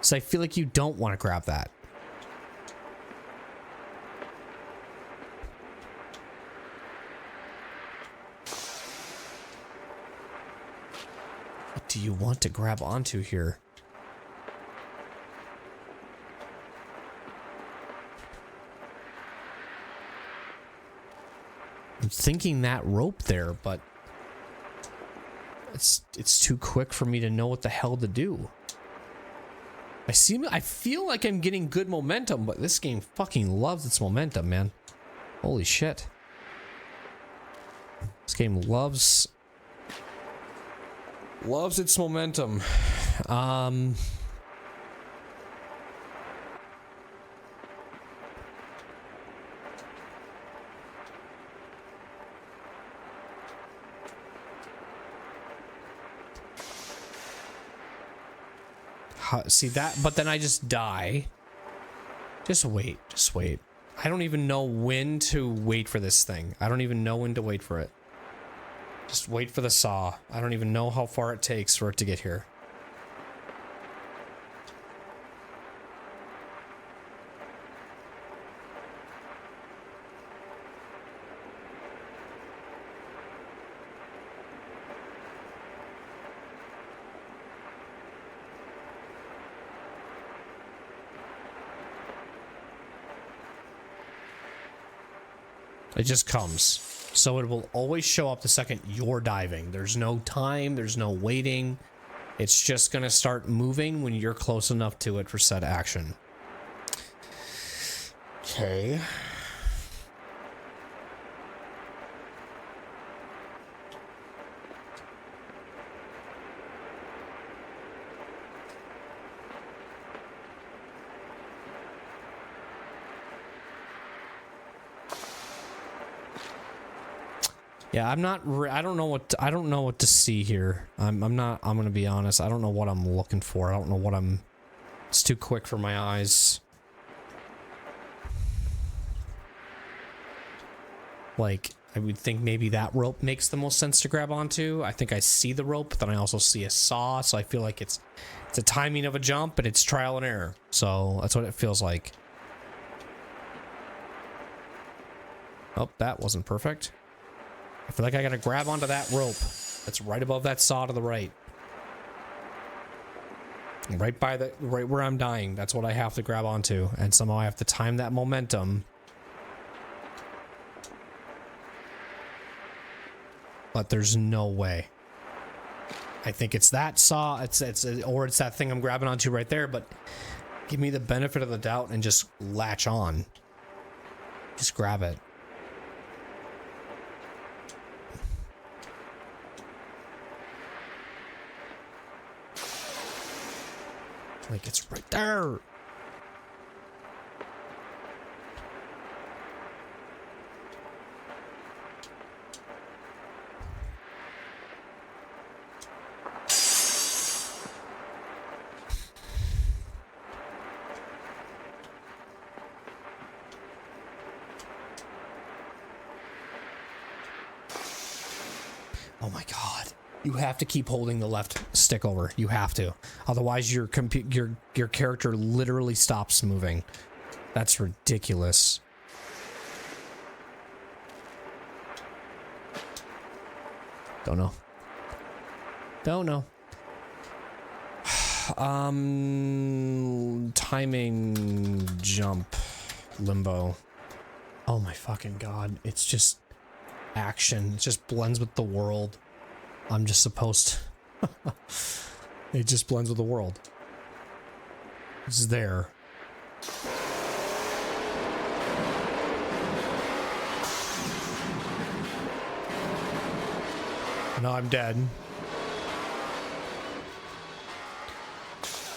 A: So I feel like you don't want to grab that. What do you want to grab onto here? I'm thinking that rope there, but it's too quick for me to know what the hell to do. I feel like I'm getting good momentum, but this game fucking loves its momentum, man. Holy shit. This game loves its momentum. See that, but then I just die. Just wait. I don't even know when to wait for this thing. I don't even know when to wait for it. Just wait for the saw. I don't even know how far it takes for it to get here. It just comes. So it will always show up the second you're diving. There's no time, there's no waiting. It's just gonna start moving when you're close enough to it for said action. Okay. Yeah, I'm don't know what to see here. I'm gonna be honest. I don't know what I'm looking for. I don't know what it's too quick for my eyes. Like, I would think maybe that rope makes the most sense to grab onto. I think I see the rope, but then I also see a saw, so I feel like it's a timing of a jump, and it's trial and error. So that's what it feels like. Oh, that wasn't perfect. I feel like I gotta grab onto that rope that's right above that saw to the right. Right where I'm dying. That's what I have to grab onto. And somehow I have to time that momentum. But there's no way. I think it's that saw, or it's that thing I'm grabbing onto right there, but give me the benefit of the doubt and just latch on. Just grab it. Like, it's right there. Oh my god. You have to keep holding the left stick over. You have to. Otherwise your character literally stops moving. That's ridiculous. Don't know. Don't know. Timing jump limbo. Oh my fucking god. It's just action. It just blends with the world. I'm just supposed to. It just blends with the world. It's there. Now I'm dead.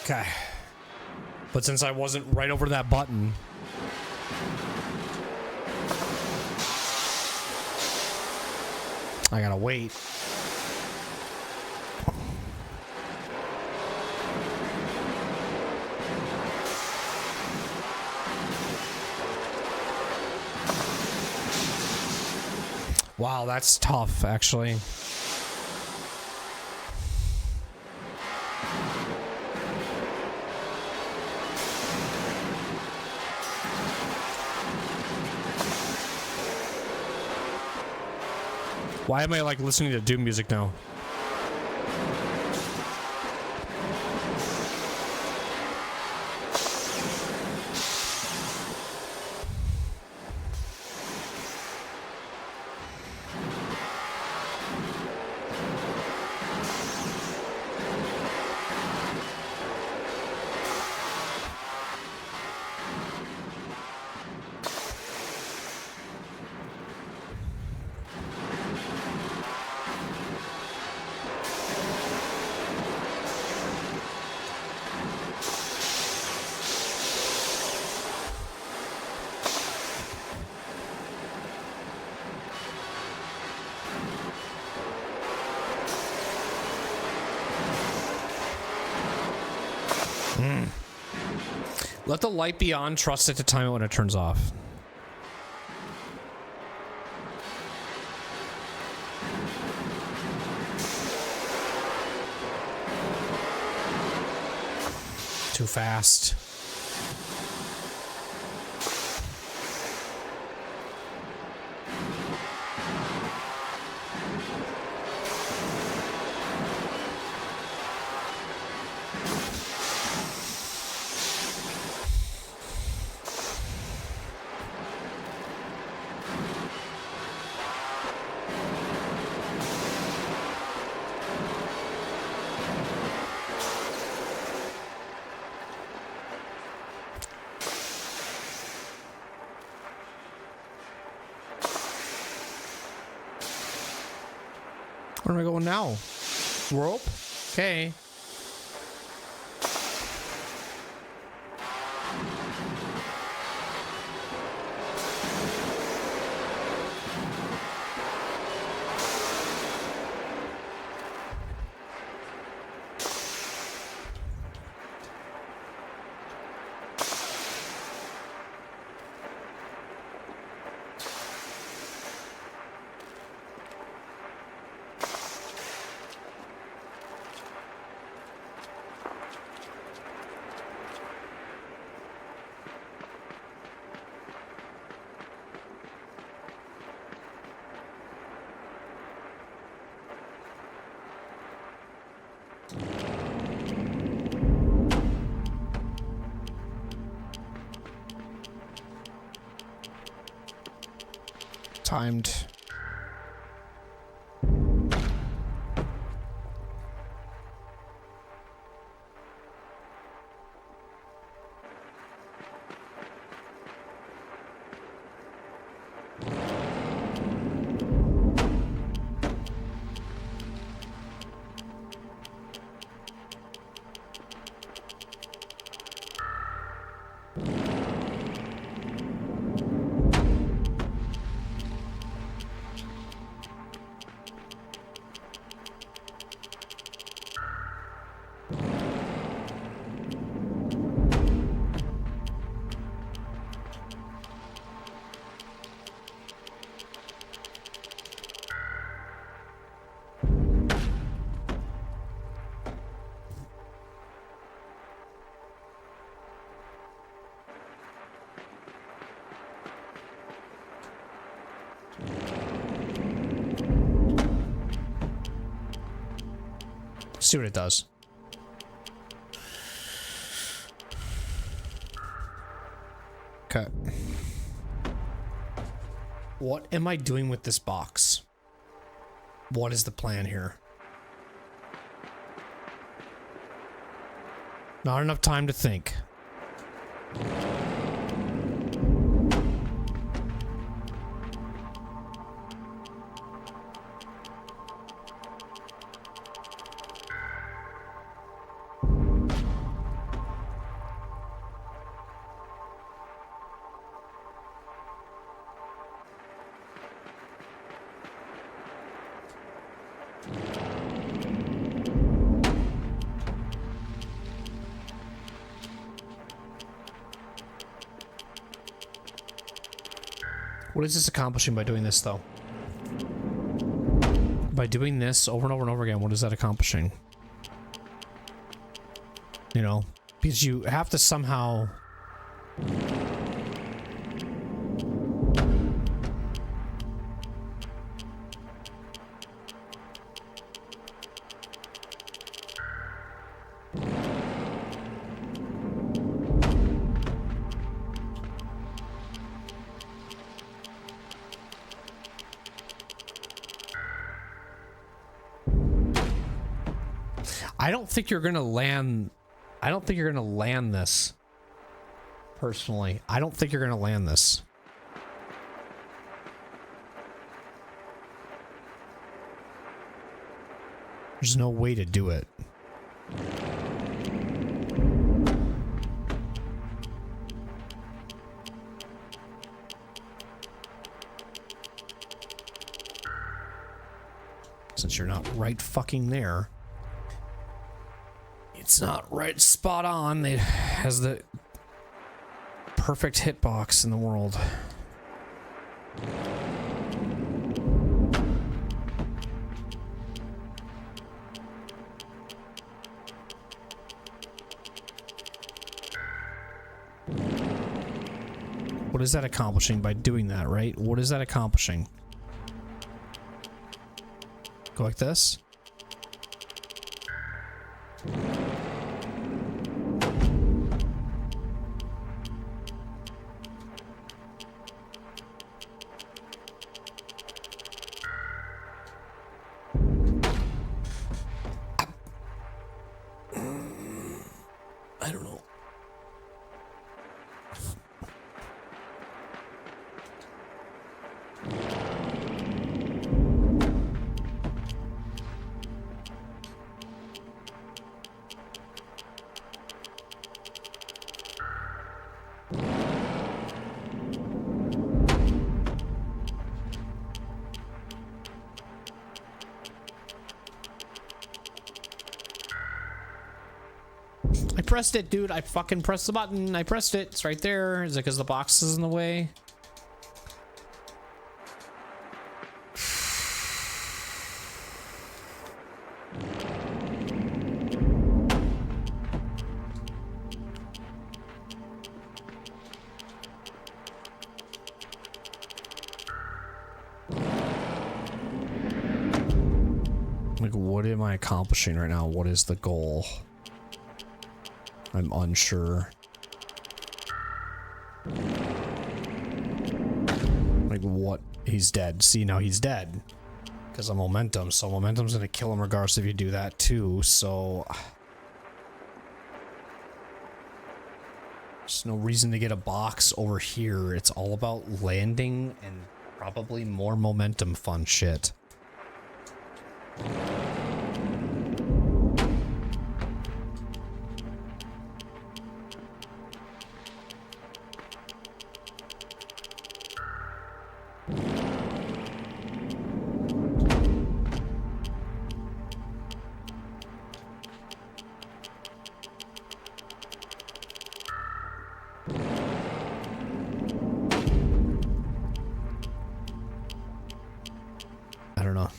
A: Okay. But since I wasn't right over that button, I gotta wait. Wow, that's tough, actually. Why am I like listening to Doom music now? Let the light be on, trust it to time it when it turns off. Too fast. Where am I going now? Rope? Okay. Timed. see what it does. Okay. What am I doing with this box? What is the plan here? Not enough time to think. What is this accomplishing by doing this, though? By doing this over and over and over again, what is that accomplishing? You know, because you have to somehow... I don't think you're gonna land. I don't think you're gonna land this. Personally, I don't think you're gonna land this. There's no way to do it. Since you're not right fucking there. It's not right spot on. It has the perfect hitbox in the world. What is that accomplishing by doing that, right? What is that accomplishing? Go like this? I don't know. I pressed it, dude. I fucking pressed the button. I pressed it. It's right there. Is it because the box is in the way? Like, what am I accomplishing right now? What is the goal? I'm unsure. Like, what? He's dead. See, now he's dead. Because of momentum. So momentum's gonna kill him regardless if you do that too. So... there's no reason to get a box over here. It's all about landing and probably more momentum fun shit. I don't know.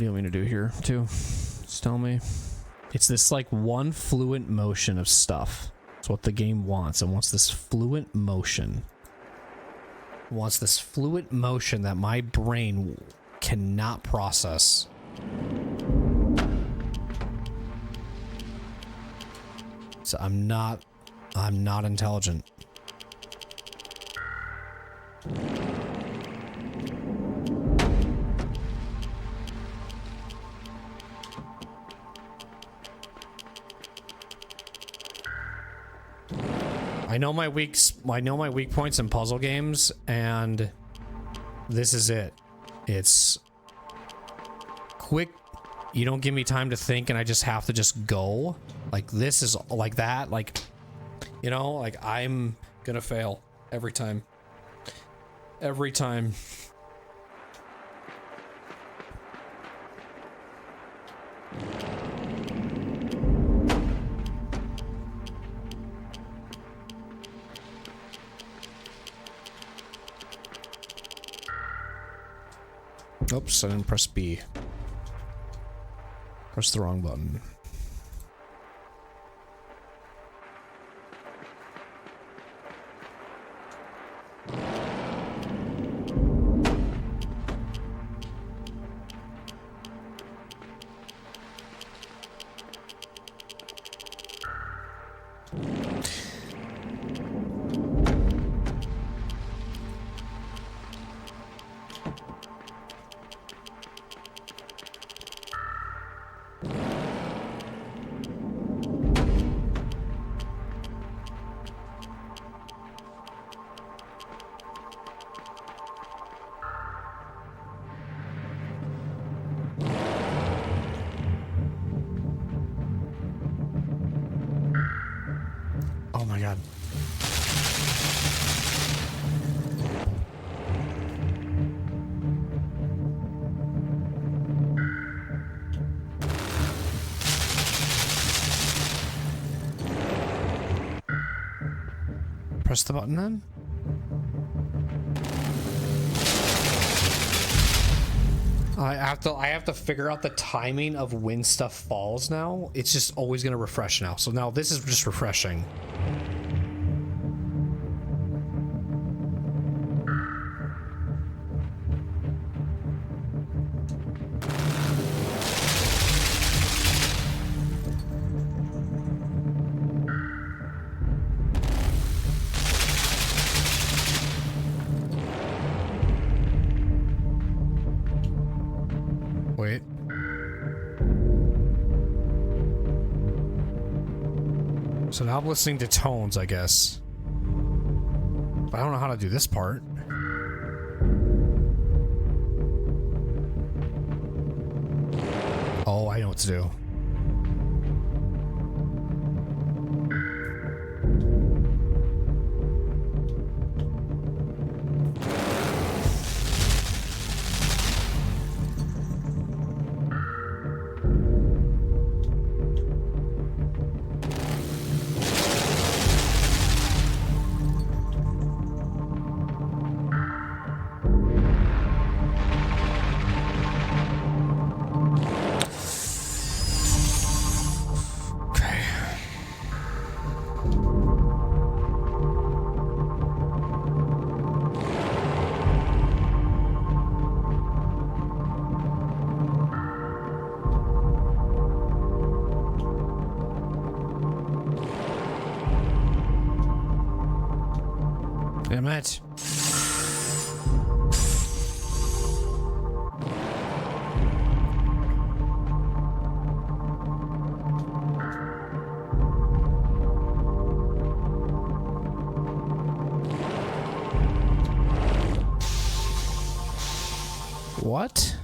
A: do you want me to do here, too? Just tell me. It's this, like, one fluent motion of stuff. It's what the game wants. It wants this fluent motion. It wants this fluent motion that my brain cannot process. So I'm not intelligent. I know my weak points in puzzle games, and this is it. It's quick. You don't give me time to think, and I just have to just go. Like, this is like that. Like, you know, like, I'm gonna fail every time. Every time. Oops, I didn't press B. Press the wrong button. Oh my god. Press the button then? I have to figure out the timing of when stuff falls now. It's just always gonna refresh now. So now this is just refreshing. Wait. So now I'm listening to tones, I guess. But I don't know how to do this part. Oh, I know what to do. Damn it. What?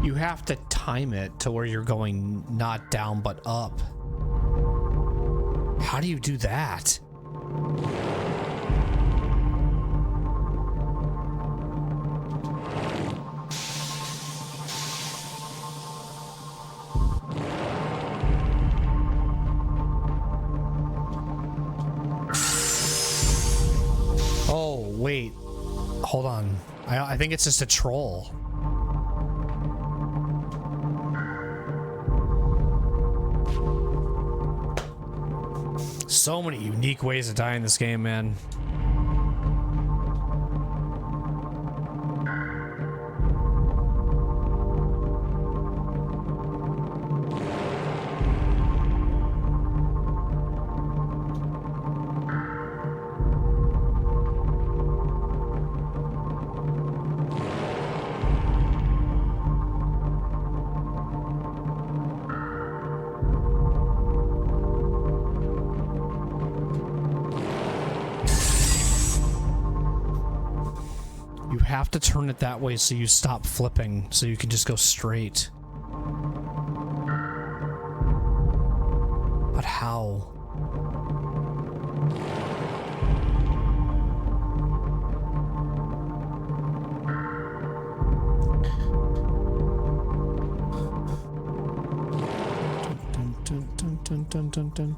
A: You have to time it to where you're going not down but up. How do you do that? Oh, wait. Hold on. I think it's just a troll. So many unique ways to die in this game, man. You have to turn it that way so you stop flipping, so you can just go straight. But how? Dun, dun, dun, dun, dun, dun, dun.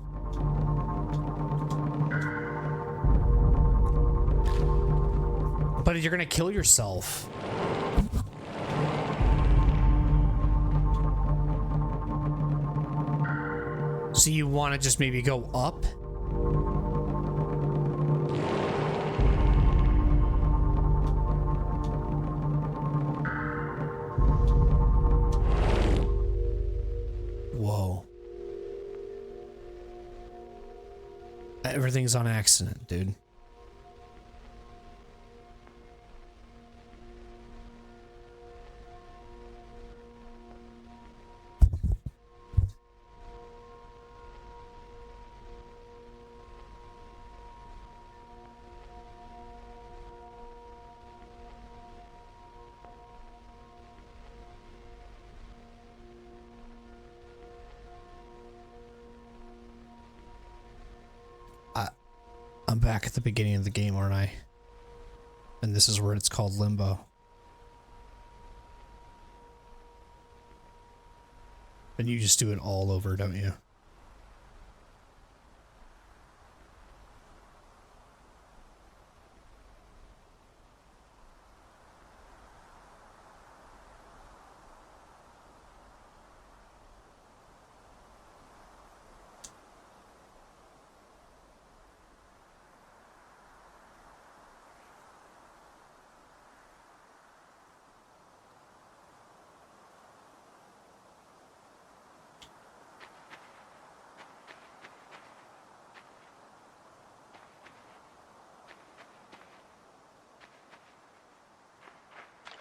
A: But you're gonna kill yourself. So you want to just maybe go up? Whoa. Everything's on accident, dude. I'm back at the beginning of the game, aren't I? And this is where it's called Limbo. And you just do it all over, don't you?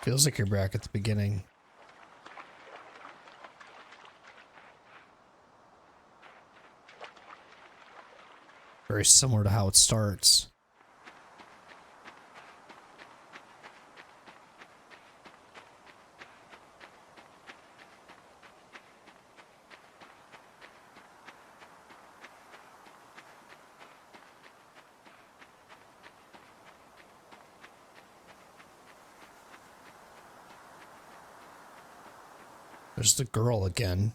A: Feels like you're back at the beginning. Very similar to how it starts. There's the girl again.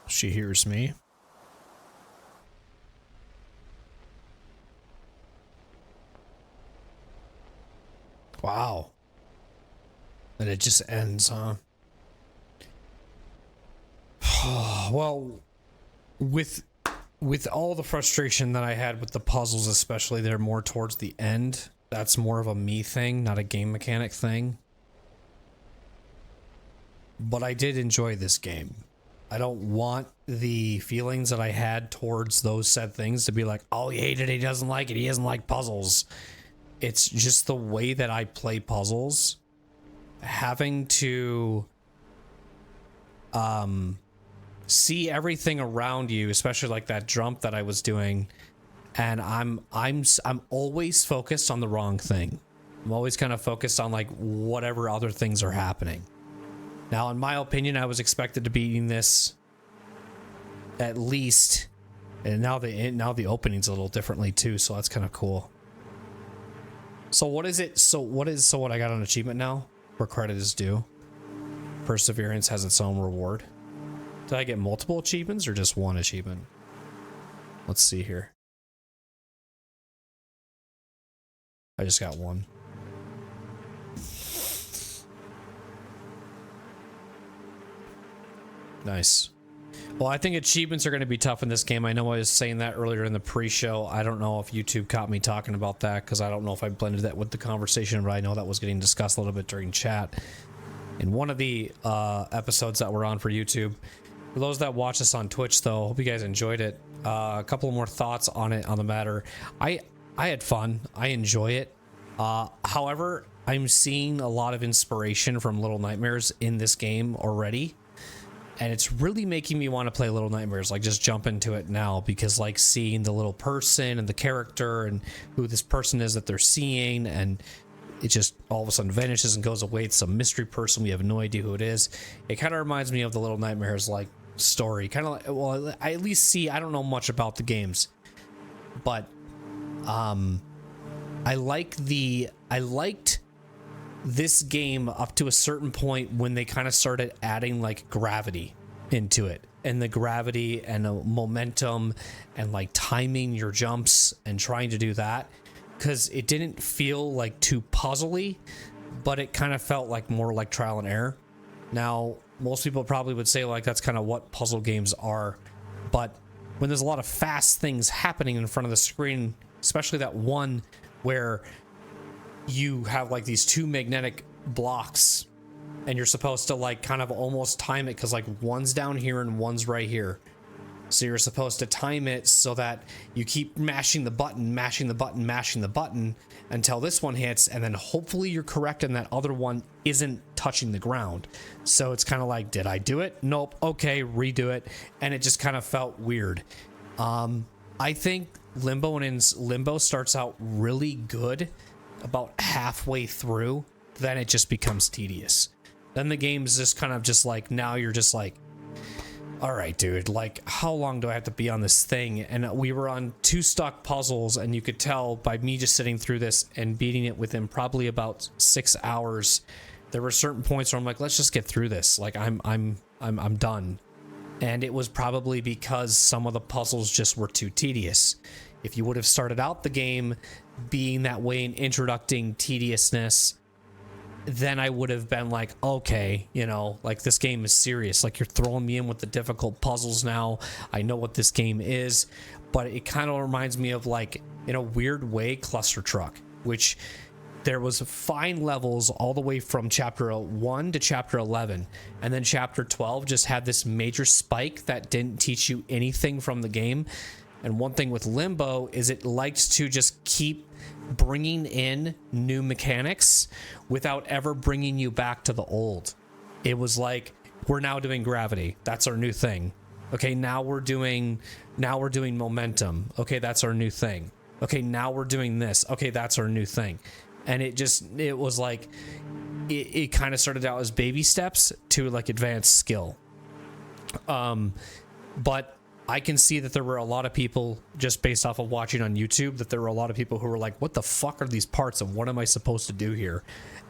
A: She hears me. Wow. And it just ends, huh? Well, with all the frustration that I had with the puzzles, especially they're more towards the end, that's more of a me thing, not a game mechanic thing. But I did enjoy this game. I don't want the feelings that I had towards those said things to be like, oh, he hated it, he doesn't like it, he doesn't like puzzles. it's just the way that I play puzzles, having to see everything around you, especially like that jump that I was doing, and I'm always focused on the wrong thing. I'm always kind of focused on like whatever other things are happening. Now, in my opinion, I was expected to be eating this at least, and now the opening's a little differently too, so that's kind of cool. So what is it? So what I got an achievement now, where credit is due. Perseverance has its own reward. Did I get multiple achievements or just one achievement? Let's see here. I just got one. Nice. Well, I think achievements are going to be tough in this game. I know I was saying that earlier in the pre-show. I don't know if YouTube caught me talking about that, because I don't know if I blended that with the conversation, but I know that was getting discussed a little bit during chat in one of the episodes that were on for YouTube. For those that watch us on Twitch, though, hope you guys enjoyed it. A couple more thoughts on it, on the matter. I had fun. I enjoy it. However, I'm seeing a lot of inspiration from Little Nightmares in this game already. And it's really making me want to play Little Nightmares, like just jump into it now, because like seeing the little person and the character and who this person is that they're seeing, and it just all of a sudden vanishes and goes away. It's some mystery person. We have no idea who it is. It kind of reminds me of the Little Nightmares like story. Kind of like, well, I at least see, I don't know much about the games, but I liked this game up to a certain point when they kind of started adding like gravity into it, and the gravity and momentum and like timing your jumps and trying to do that, because it didn't feel like too puzzly, but it kind of felt like more like trial and error. Now, most people probably would say like that's kind of what puzzle games are, but when there's a lot of fast things happening in front of the screen, especially that one where you have like these two magnetic blocks and you're supposed to like kind of almost time it, because like one's down here and one's right here, so you're supposed to time it so that you keep mashing the button until this one hits, and then hopefully you're correct and that other one isn't touching the ground. So it's kind of like, did I do it? Nope. Okay, redo it. And it just kind of felt weird. I think Limbo starts out really good about halfway through, then it just becomes tedious. Then the game's just kind of just like, now you're just like, all right, dude, like how long do I have to be on this thing? And we were on 2 stock puzzles, and you could tell by me just sitting through this and beating it within probably about 6 hours, there were certain points where I'm like, let's just get through this. Like I'm done. And it was probably because some of the puzzles just were too tedious. If you would have started out the game being that way and introducing tediousness, then I would have been like, okay, you know, like this game is serious. Like you're throwing me in with the difficult puzzles now. I know what this game is, but it kind of reminds me of like, in a weird way, Cluster Truck, which there was fine levels all the way from chapter 1 to chapter 11. And then chapter 12 just had this major spike that didn't teach you anything from the game. And one thing with Limbo is it likes to just keep bringing in new mechanics without ever bringing you back to the old. It was like, we're now doing gravity. That's our new thing. Okay, now we're doing momentum. Okay, that's our new thing. Okay, now we're doing this. Okay, that's our new thing. And it was like, it kind of started out as baby steps to like advanced skill. But I can see that there were a lot of people, just based off of watching on YouTube, that there were a lot of people who were like, what the fuck are these parts and what am I supposed to do here?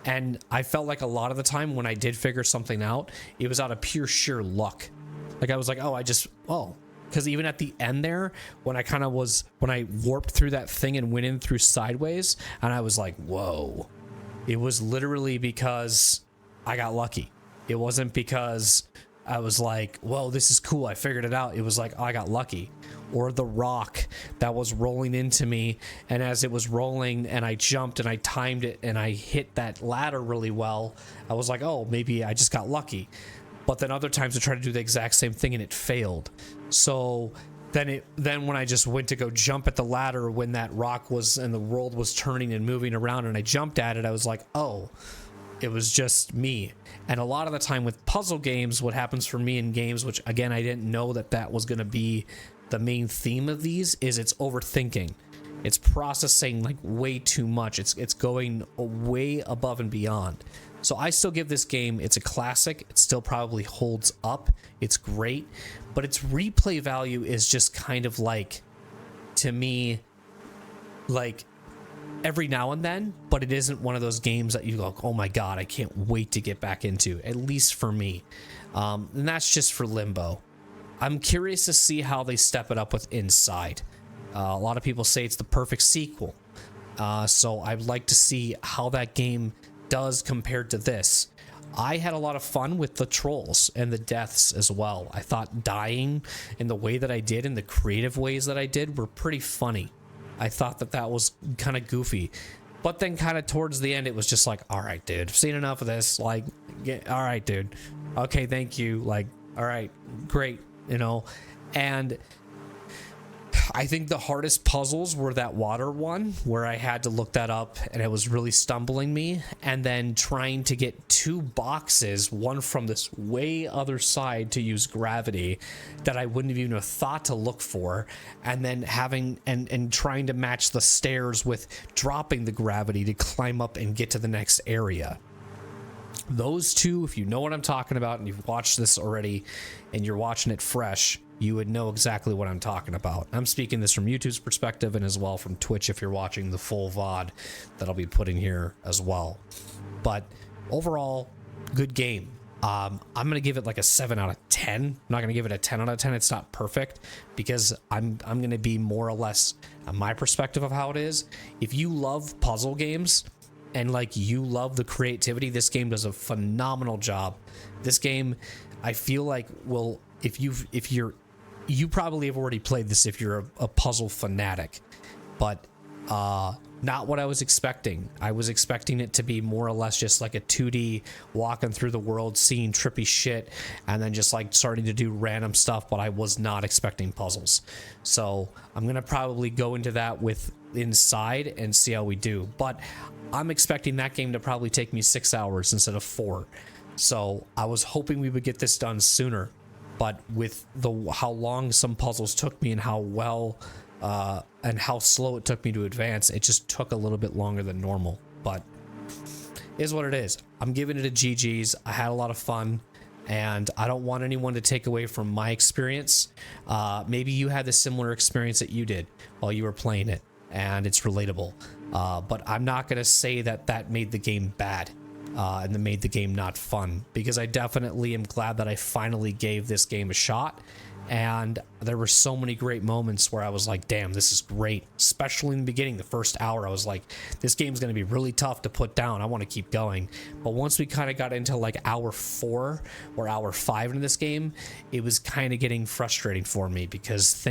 A: And I felt like a lot of the time when I did figure something out, it was out of pure sheer luck. Like I was like, because even at the end there, when I warped through that thing and went in through sideways, and I was like, whoa, it was literally because I got lucky. It wasn't because I was like, whoa, this is cool, I figured it out. It was like, oh, I got lucky. Or the rock that was rolling into me, and as it was rolling and I jumped and I timed it and I hit that ladder really well, I was like, oh, maybe I just got lucky. But then other times I tried to do the exact same thing and it failed. So then when I just went to go jump at the ladder when that rock was and the world was turning and moving around and I jumped at it, I was like, oh, it was just me. And a lot of the time with puzzle games, what happens for me in games, which again I didn't know that was going to be the main theme of these, is it's overthinking. It's processing like way too much. It's going way above and beyond. So I still give this game, it's a classic. It still probably holds up. It's great, but its replay value is just kind of like, to me, like every now and then, but it isn't one of those games that you go, oh my God, I can't wait to get back into, at least for me. And that's just for Limbo. I'm curious to see how they step it up with Inside. A lot of people say it's the perfect sequel. So I'd like to see how that game does compared to this. I had a lot of fun with the trolls and the deaths as well. I thought dying in the way that I did, in the creative ways that I did, were pretty funny. I thought that was kind of goofy. But then kind of towards the end, it was just like, all right, dude, I've seen enough of this. Like, all right, dude. Okay, thank you. Like, all right, great, you know. And I think the hardest puzzles were that water one, where I had to look that up and it was really stumbling me, and then trying to get two boxes, one from this way other side to use gravity that I wouldn't have even have thought to look for, and then having and trying to match the stairs with dropping the gravity to climb up and get to the next area. Those two, if you know what I'm talking about and you've watched this already and you're watching it fresh, you would know exactly what I'm talking about. I'm speaking this from YouTube's perspective and as well from Twitch if you're watching the full VOD that I'll be putting here as well. But overall, good game. I'm going to give it like a 7 out of 10. I'm not going to give it a 10 out of 10. It's not perfect because I'm going to be more or less my perspective of how it is. If you love puzzle games and like you love the creativity, this game does a phenomenal job. This game, I feel like, will, you probably have already played this if you're a puzzle fanatic, but not what I was expecting. I was expecting it to be more or less just like a 2D walking through the world, seeing trippy shit, and then just like starting to do random stuff, but I was not expecting puzzles. So I'm going to probably go into that with Inside and see how we do. But I'm expecting that game to probably take me 6 hours instead of 4. So I was hoping we would get this done sooner. But with how long some puzzles took me and how well and how slow it took me to advance, it just took a little bit longer than normal. But it is what it is. I'm giving it a GG's. I had a lot of fun, and I don't want anyone to take away from my experience. Maybe you had the similar experience that you did while you were playing it, and it's relatable. But I'm not going to say that made the game bad. And that made the game not fun, because I definitely am glad that I finally gave this game a shot. And there were so many great moments where I was like, damn, this is great. Especially in the beginning, the first hour, I was like, this game's going to be really tough to put down. I want to keep going. But once we kind of got into like hour 4 or hour 5 into this game, it was kind of getting frustrating for me because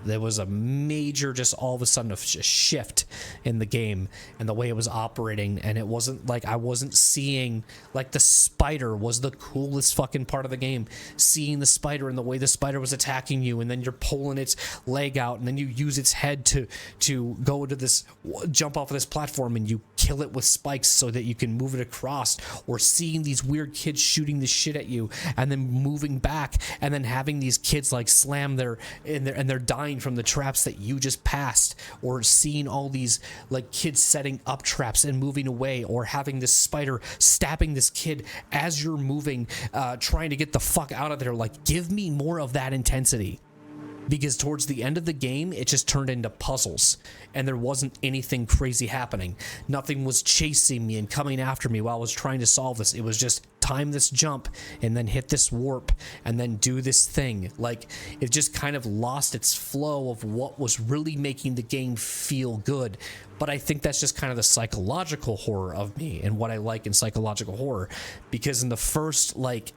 A: there was a major, just all of a sudden, a shift in the game and the way it was operating. And it wasn't like I wasn't seeing, like, the spider was the coolest fucking part of the game. Seeing the spider and the way the spider was attacking you, and then you're pulling its leg out, and then you use its head to go to this, jump off of this platform, and you kill it with spikes so that you can move it across. Or seeing these weird kids shooting the shit at you and then moving back, and then having these kids like slam and they're dying from the traps that you just passed, or seeing all these like kids setting up traps and moving away, or having this spider stabbing this kid as you're moving, trying to get the fuck out of there. Like, give me more of that intensity. Because towards the end of the game, it just turned into puzzles, and there wasn't anything crazy happening. Nothing was chasing me and coming after me while I was trying to solve this. It was just time this jump and then hit this warp and then do this thing. Like, it just kind of lost its flow of what was really making the game feel good. But I think that's just kind of the psychological horror of me and what I like in psychological horror. Because in the first, like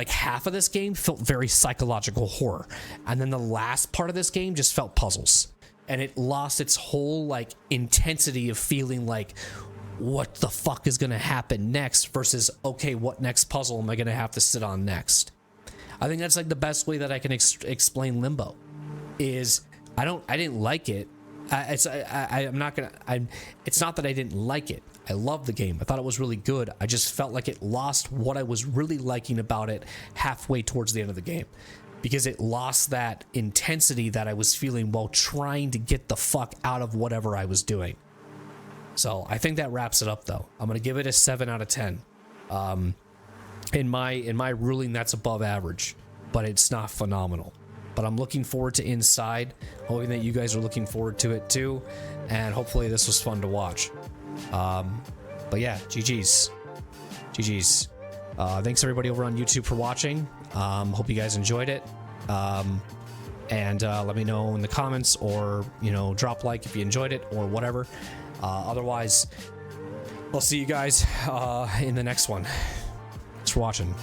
A: half of this game felt very psychological horror, and then the last part of this game just felt puzzles, and it lost its whole like intensity of feeling like, what the fuck is gonna happen next versus, okay, what next puzzle am I gonna have to sit on next?
B: I think that's like the best way that I can explain Limbo. Is I didn't like it. It's not that I didn't like it. I loved the game. I thought it was really good. I just felt like it lost what I was really liking about it halfway towards the end of the game, because it lost that intensity that I was feeling while trying to get the fuck out of whatever I was doing. So I think that wraps it up, though. I'm gonna give it a 7 out of 10. In my ruling, that's above average, but it's not phenomenal. But I'm looking forward to Inside, hoping that you guys are looking forward to it too, and hopefully this was fun to watch. But yeah, GG's. Thanks everybody over on YouTube for watching. Hope you guys enjoyed it. And let me know in the comments, or drop like if you enjoyed it or whatever. Otherwise, I'll see you guys in the next one. Thanks for watching.